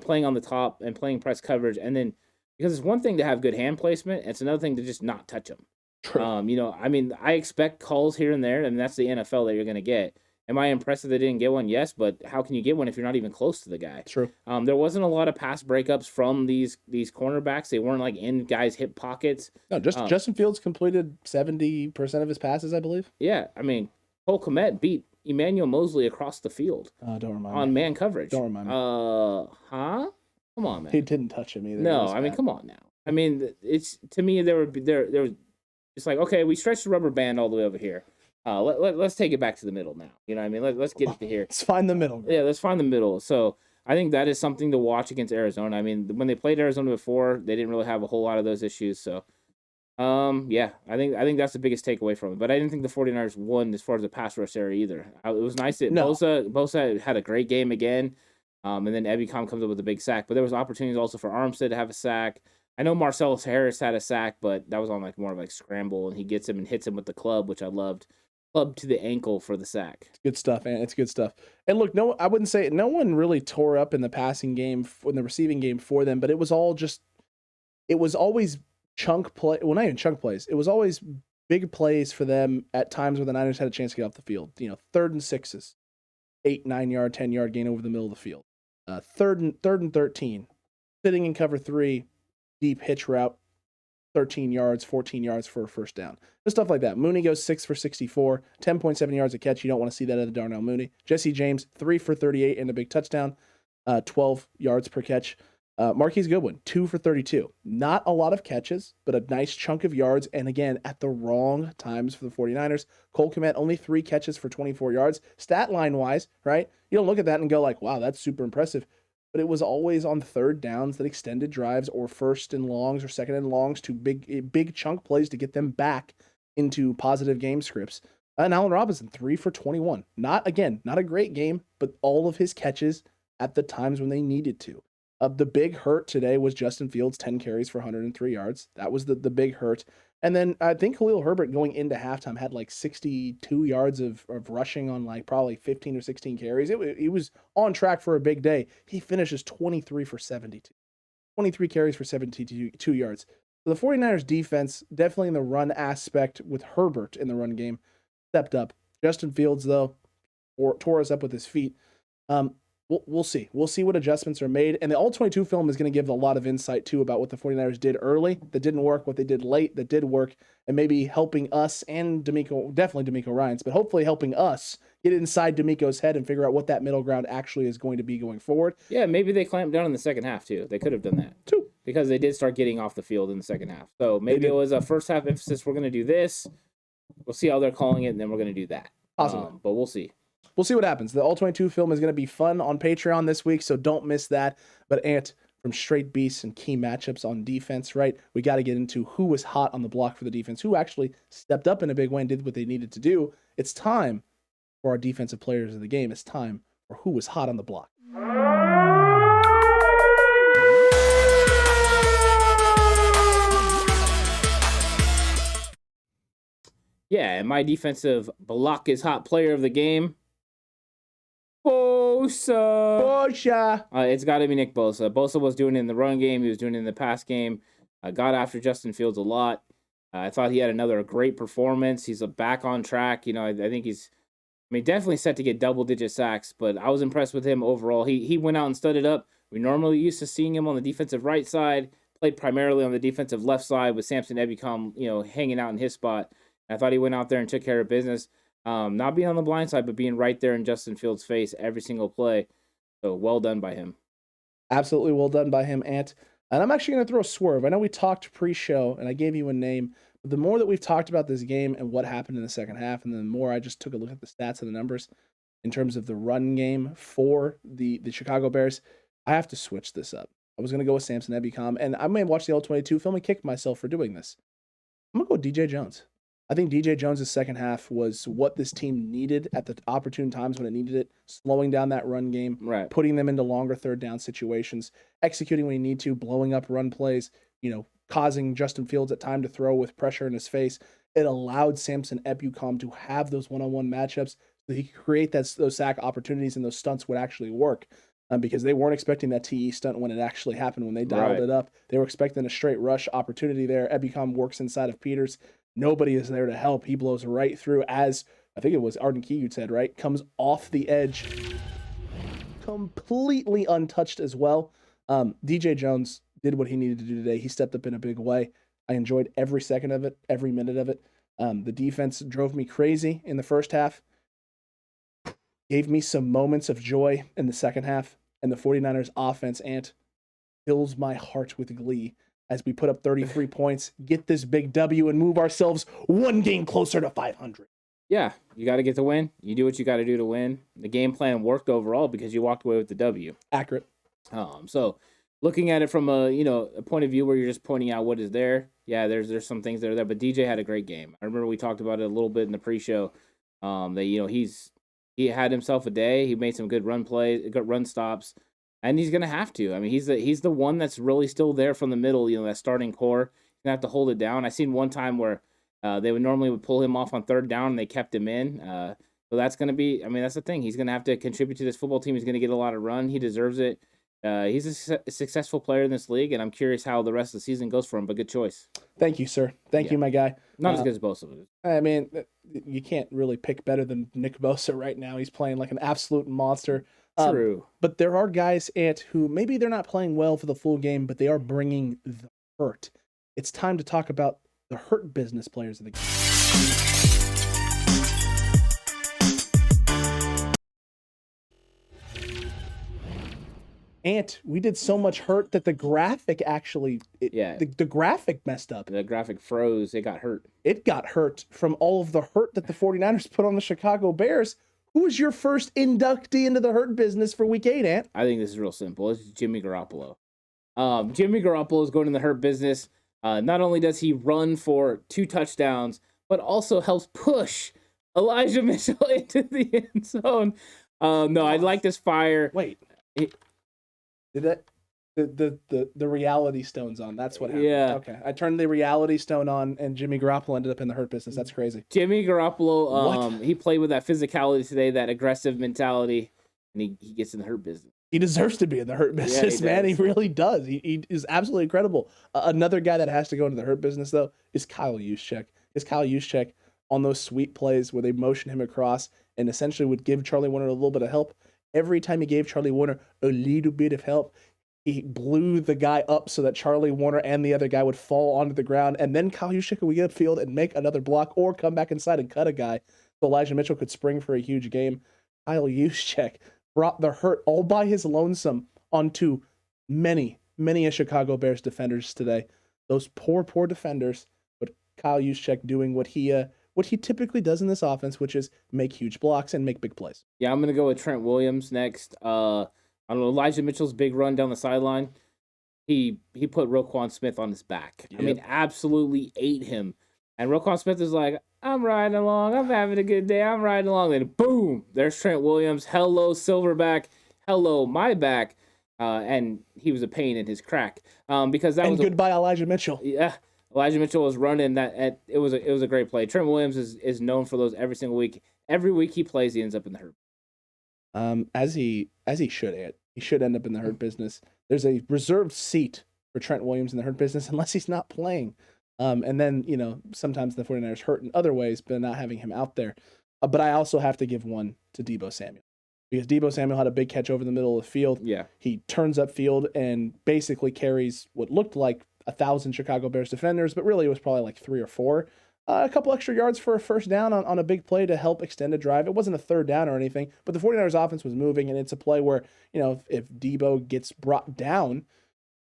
Speaker 2: playing on the top and playing press coverage, and then because it's one thing to have good hand placement, it's another thing to just not touch them.
Speaker 3: True.
Speaker 2: I mean, I expect calls here and there, and that's the NFL that you're going to get. Am I impressed that they didn't get one? Yes, but how can you get one if you're not even close to the guy?
Speaker 3: True.
Speaker 2: There wasn't a lot of pass breakups from these cornerbacks. They weren't like in guys' hip pockets.
Speaker 3: No, Justin Fields completed 70% of his passes, I believe.
Speaker 2: Yeah, I mean, Cole Kmet beat Emmanuel Mosley across the field.
Speaker 3: Don't remind
Speaker 2: on
Speaker 3: me.
Speaker 2: Man coverage.
Speaker 3: Don't remind me.
Speaker 2: Huh? Come on, man.
Speaker 3: He didn't touch him either.
Speaker 2: No, I mean, come on now. I mean, it's to me there was it's like, okay, we stretched the rubber band all the way over here. Let's take it back to the middle now. You know what I mean? Let's get it to here.
Speaker 3: Let's find the middle.
Speaker 2: Yeah, let's find the middle. So I think that is something to watch against Arizona. I mean, when they played Arizona before, they didn't really have a whole lot of those issues. So, yeah, I think that's the biggest takeaway from it. But I didn't think the 49ers won as far as the pass rush area either. It was nice that Bosa had a great game again. And then Ebicom comes up with a big sack. But there was opportunities also for Armstead to have a sack. I know Marcellus Harris had a sack, but that was on like more of like scramble, and he gets him and hits him with the club, which I loved. Club to the ankle for the sack.
Speaker 3: It's good stuff, man. It's good stuff. And look, I wouldn't say no one really tore up in the passing game, in the receiving game for them, but it was always chunk play. Well, not even chunk plays. It was always big plays for them at times where the Niners had a chance to get off the field. 3rd and 6s, 8, 9 yard, 10 yard gain over the middle of the field. 3rd and 13, sitting in cover 3, deep hitch route, 13 yards, 14 yards for a first down. Just stuff like that. Mooney goes 6 for 64, 10.7 yards a catch. You don't want to see that out of Darnell Mooney. Jesse James, 3 for 38 and a big touchdown, 12 yards per catch. Marquise Goodwin, 2 for 32. Not a lot of catches, but a nice chunk of yards. And again, at the wrong times for the 49ers. Cole Kmet, only 3 catches for 24 yards. Stat line wise, right? You don't look at that and go like, wow, that's super impressive. But it was always on 3rd downs that extended drives or 1st and longs or 2nd and longs to big chunk plays to get them back into positive game scripts. And Allen Robinson, 3 for 21. Not a great game, but all of his catches at the times when they needed to. The big hurt today was Justin Fields, 10 carries for 103 yards. That was the big hurt. And then I think Khalil Herbert going into halftime had like 62 yards of rushing on like probably 15 or 16 carries. He was on track for a big day. He finishes 23 for 72. 23 carries for 72 yards. So the 49ers defense, definitely in the run aspect with Herbert in the run game, stepped up. Justin Fields, though, tore us up with his feet. We'll see. We'll see what adjustments are made. And the All-22 film is going to give a lot of insight, too, about what the 49ers did early that didn't work, what they did late that did work, and maybe helping us and definitely D'Amico Ryans, but hopefully helping us get inside D'Amico's head and figure out what that middle ground actually is going to be going forward.
Speaker 2: Yeah, maybe they clamped down in the second half, too. They could have done that,
Speaker 3: too.
Speaker 2: Because they did start getting off the field in the second half. So maybe it was a first half emphasis. We're going to do this. We'll see how they're calling it, and then we're going to do that.
Speaker 3: Possibly.
Speaker 2: But we'll see.
Speaker 3: We'll see what happens. The All-22 film is going to be fun on Patreon this week, so don't miss that. But Ant, from straight beasts and key matchups on defense, right? We got to get into who was hot on the block for the defense, who actually stepped up in a big way and did what they needed to do. It's time for our defensive players of the game. It's time for who was hot on the block.
Speaker 2: Yeah, and my defensive block is hot player of the game, Bosa. It's got to be Nick Bosa. Bosa was doing it in the run game. He was doing it in the pass game. Got after Justin Fields a lot. I thought he had another great performance. He's back on track. I think he's definitely set to get double-digit sacks, but I was impressed with him overall. He went out and studded up. We normally used to seeing him on the defensive right side, played primarily on the defensive left side with Samson Ebicom, hanging out in his spot. I thought he went out there and took care of business. Not being on the blind side, but being right there in Justin Fields' face every single play. So well done by him. Absolutely well done by him, Ant. And I'm actually going to throw a swerve. I know we talked pre-show, and I gave you a name. But the more that we've talked about this game and what happened in the second half, and the more I just took a look at the stats and the numbers in terms of the run game for the Chicago Bears, I have to switch this up. I was going to go with Samson Ebicom, and I may have watched the All-22 film and kicked myself for doing this. I'm going to go with DJ Jones.
Speaker 3: I think DJ Jones' second half was what this team needed at the opportune times when it needed it, slowing down that run game,
Speaker 2: Right.
Speaker 3: putting them into longer third down situations, executing when you need to, blowing up run plays, causing Justin Fields at time to throw with pressure in his face. It allowed Samson Ebukam to have those one-on-one matchups so he could create those sack opportunities, and those stunts would actually work. Because they weren't expecting that TE stunt when it actually happened, when they dialed it up. They were expecting a straight rush opportunity there. Ebukam works inside of Peters. Nobody is there to help. He blows right through, as I think it was Arden Key you said, right? Comes off the edge, completely untouched as well. DJ Jones did what he needed to do today. He stepped up in a big way. I enjoyed every second of it, every minute of it. The defense drove me crazy in the first half. Gave me some moments of joy in the second half. And the 49ers offense, Ant, fills my heart with glee as we put up 33 points, get this big W, and move ourselves one game closer to 500.
Speaker 2: Yeah, you got to get the win. You do what you got to do to win. The game plan worked overall because you walked away with the W.
Speaker 3: Accurate.
Speaker 2: So looking at it from a point of view where you're just pointing out what is there, yeah, there's some things that are there, but DJ had a great game. I remember we talked about it a little bit in the pre-show. That he had himself a day. He made some good run plays, good run stops, and he's gonna have to. I mean, he's the one that's really still there from the middle. That starting core. He's gonna have to hold it down. I seen one time where they would pull him off on third down and they kept him in. So that's gonna be. I mean, that's the thing. He's gonna have to contribute to this football team. He's gonna get a lot of run. He deserves it. He's a successful player in this league, and I'm curious how the rest of the season goes for him. But good choice.
Speaker 3: Thank you, sir. Thank you, my guy.
Speaker 2: Not as good as Bosa.
Speaker 3: I mean, you can't really pick better than Nick Bosa right now. He's playing like an absolute monster.
Speaker 2: True.
Speaker 3: But there are guys, Ant, who maybe they're not playing well for the full game, but they are bringing the hurt. It's time to talk about the hurt business players of the game. Ant, we did so much hurt that the graphic actually, the graphic messed up.
Speaker 2: The graphic froze. It got hurt.
Speaker 3: It got hurt from all of the hurt that the 49ers put on the Chicago Bears. Who was your first inductee into the hurt business for week 8, Ant?
Speaker 2: I think this is real simple. It's Jimmy Garoppolo. Jimmy Garoppolo is going in the hurt business. Not only does he run for 2 touchdowns, but also helps push Elijah Mitchell into the end zone. No, I like this fire.
Speaker 3: Wait. Did that the reality stone's on? That's what happened.
Speaker 2: Yeah.
Speaker 3: Okay. I turned the reality stone on, and Jimmy Garoppolo ended up in the hurt business. That's crazy.
Speaker 2: Jimmy Garoppolo, he played with that physicality today, that aggressive mentality, and he gets in the hurt business.
Speaker 3: He deserves to be in the hurt business, man. He really does. He is absolutely incredible. Another guy that has to go into the hurt business, though, is Kyle Juszczyk. Kyle Juszczyk on those sweet plays where they motion him across and essentially would give Charlie Warner a little bit of help. Every time he gave Charlie Warner a little bit of help, he blew the guy up so that Charlie Warner and the other guy would fall onto the ground. And then Kyle Juszczyk would get upfield and make another block or come back inside and cut a guy so Elijah Mitchell could spring for a huge game. Kyle Juszczyk brought the hurt all by his lonesome onto many a Chicago Bears defenders today. Those poor defenders, but Kyle Juszczyk doing what he typically does in this offense, which is make huge blocks and make big plays.
Speaker 2: Yeah, I'm going to go with Trent WIlliams next. On Elijah Mitchell's big run down the sideline, he put Roquan Smith on his back. Yep. I mean, absolutely ate him. And Roquan Smith is like, I'm riding along. I'm having a good day. I'm riding along. Then boom, there's Trent WIlliams. Hello, Silverback. Hello, my back. And he was a pain in his crack. Because that
Speaker 3: was goodbye, Elijah Mitchell.
Speaker 2: Yeah. Elijah Mitchell was running that. It was a great play. Trent WIlliams is known for those every single week. Every week he plays, he ends up in the hurt.
Speaker 3: As he should, Ed. He should end up in the hurt business. There's a reserved seat for Trent WIlliams in the hurt business unless he's not playing. And then sometimes the 49ers hurt in other ways, but not having him out there. But I also have to give one to Debo Samuel. Because Debo Samuel had a big catch over the middle of the field. Yeah. He turns up field and basically carries what looked like 1,000 Chicago Bears defenders, but really it was probably like 3 or 4. A couple extra yards for a first down on a big play to help extend a drive. It wasn't a third down or anything, but the 49ers offense was moving, and it's a play where, if Debo gets brought down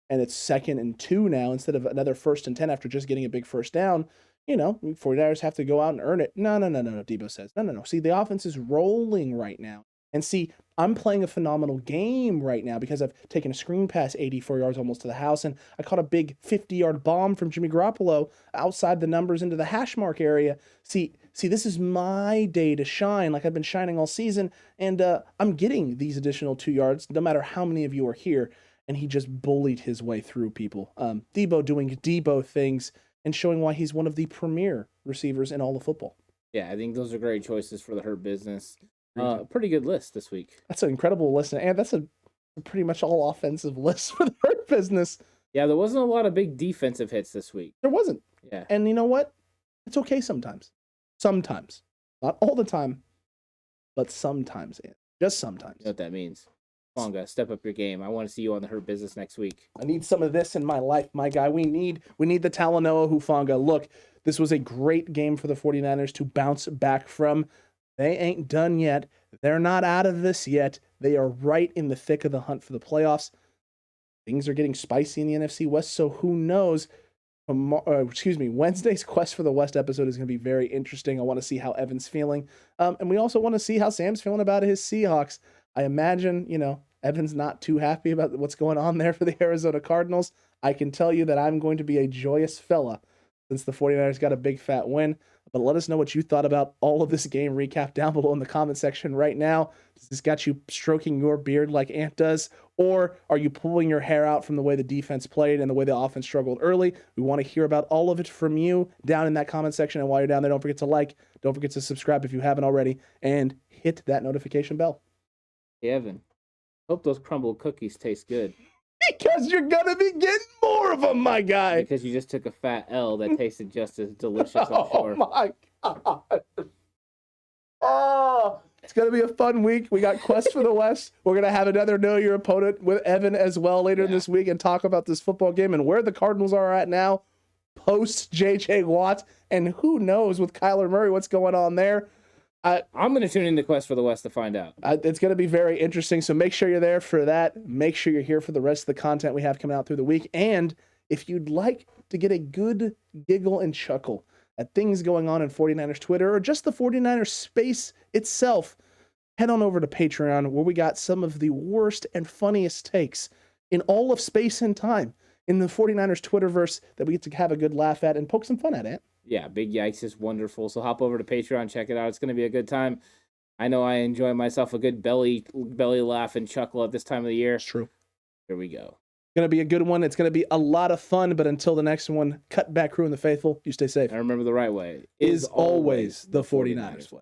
Speaker 3: and it's 2nd and 2 now instead of another 1st and 10 after just getting a big first down, 49ers have to go out and earn it. No, Debo says. No. See, the offense is rolling right now. And see, I'm playing a phenomenal game right now because I've taken a screen pass 84 yards almost to the house, and I caught a big 50-yard bomb from Jimmy Garoppolo outside the numbers into the hash mark area. See, this is my day to shine like I've been shining all season, and I'm getting these additional 2 yards no matter how many of you are here. And he just bullied his way through people. Debo doing Debo things and showing why he's one of the premier receivers in all of football.
Speaker 2: Yeah, I think those are great choices for the Hurt Business. Pretty good list this week.
Speaker 3: That's an incredible list, and that's a pretty much all offensive list for the Hurt Business.
Speaker 2: Yeah, there wasn't a lot of big defensive hits this week.
Speaker 3: There wasn't.
Speaker 2: Yeah.
Speaker 3: And you know what? It's okay sometimes. Sometimes. Not all the time, but sometimes. Just sometimes.
Speaker 2: You know what that means. Fonga, step up your game. I want to see you on the Hurt Business next week.
Speaker 3: I need some of this in my life, my guy. We need the Talanoa Hufanga. Look, this was a great game for the 49ers to bounce back from. They ain't done yet. They're not out of this yet. They are right in the thick of the hunt for the playoffs. Things are getting spicy in the NFC West, so who knows? Wednesday's Quest for the West episode is going to be very interesting. I want to see how Evan's feeling. And we also want to see how Sam's feeling about his Seahawks. I imagine, Evan's not too happy about what's going on there for the Arizona Cardinals. I can tell you that I'm going to be a joyous fella since the 49ers got a big fat win. But let us know what you thought about all of this game recap down below in the comment section right now. Does this got you stroking your beard like Ant does? Or are you pulling your hair out from the way the defense played and the way the offense struggled early? We want to hear about all of it from you down in that comment section. And while you're down there, don't forget to like, don't forget to subscribe if you haven't already, and hit that notification bell.
Speaker 2: Hey, Evan, hope those crumbled cookies taste good.
Speaker 3: Because you're going to be getting more of them, my guy.
Speaker 2: Because you just took a fat L that tasted just as delicious, I'm sure.
Speaker 3: Oh, my God. Oh, it's going to be a fun week. We got Quest for the West. We're going to have another Know Your Opponent with Evan as well later this week and talk about this football game and where the Cardinals are at now post J.J. Watt. And who knows with Kyler Murray what's going on there.
Speaker 2: I'm going to tune into Quest for the West to find out.
Speaker 3: It's going to be very interesting, so make sure you're there for that. Make sure you're here for the rest of the content we have coming out through the week. And if you'd like to get a good giggle and chuckle at things going on in 49ers Twitter or just the 49ers space itself, head on over to Patreon, where we got some of the worst and funniest takes in all of space and time in the 49ers Twitterverse that we get to have a good laugh at and poke some fun at, Ant.
Speaker 2: Yeah, Big Yikes is wonderful. So hop over to Patreon, check it out. It's going to be a good time. I know I enjoy myself a good belly laugh and chuckle at this time of the year.
Speaker 3: It's true.
Speaker 2: Here we go.
Speaker 3: Going to be a good one. It's going to be a lot of fun. But until the next one, Cutback Crew and the Faithful, you stay safe.
Speaker 2: And remember, the right way
Speaker 3: is always the 49ers way.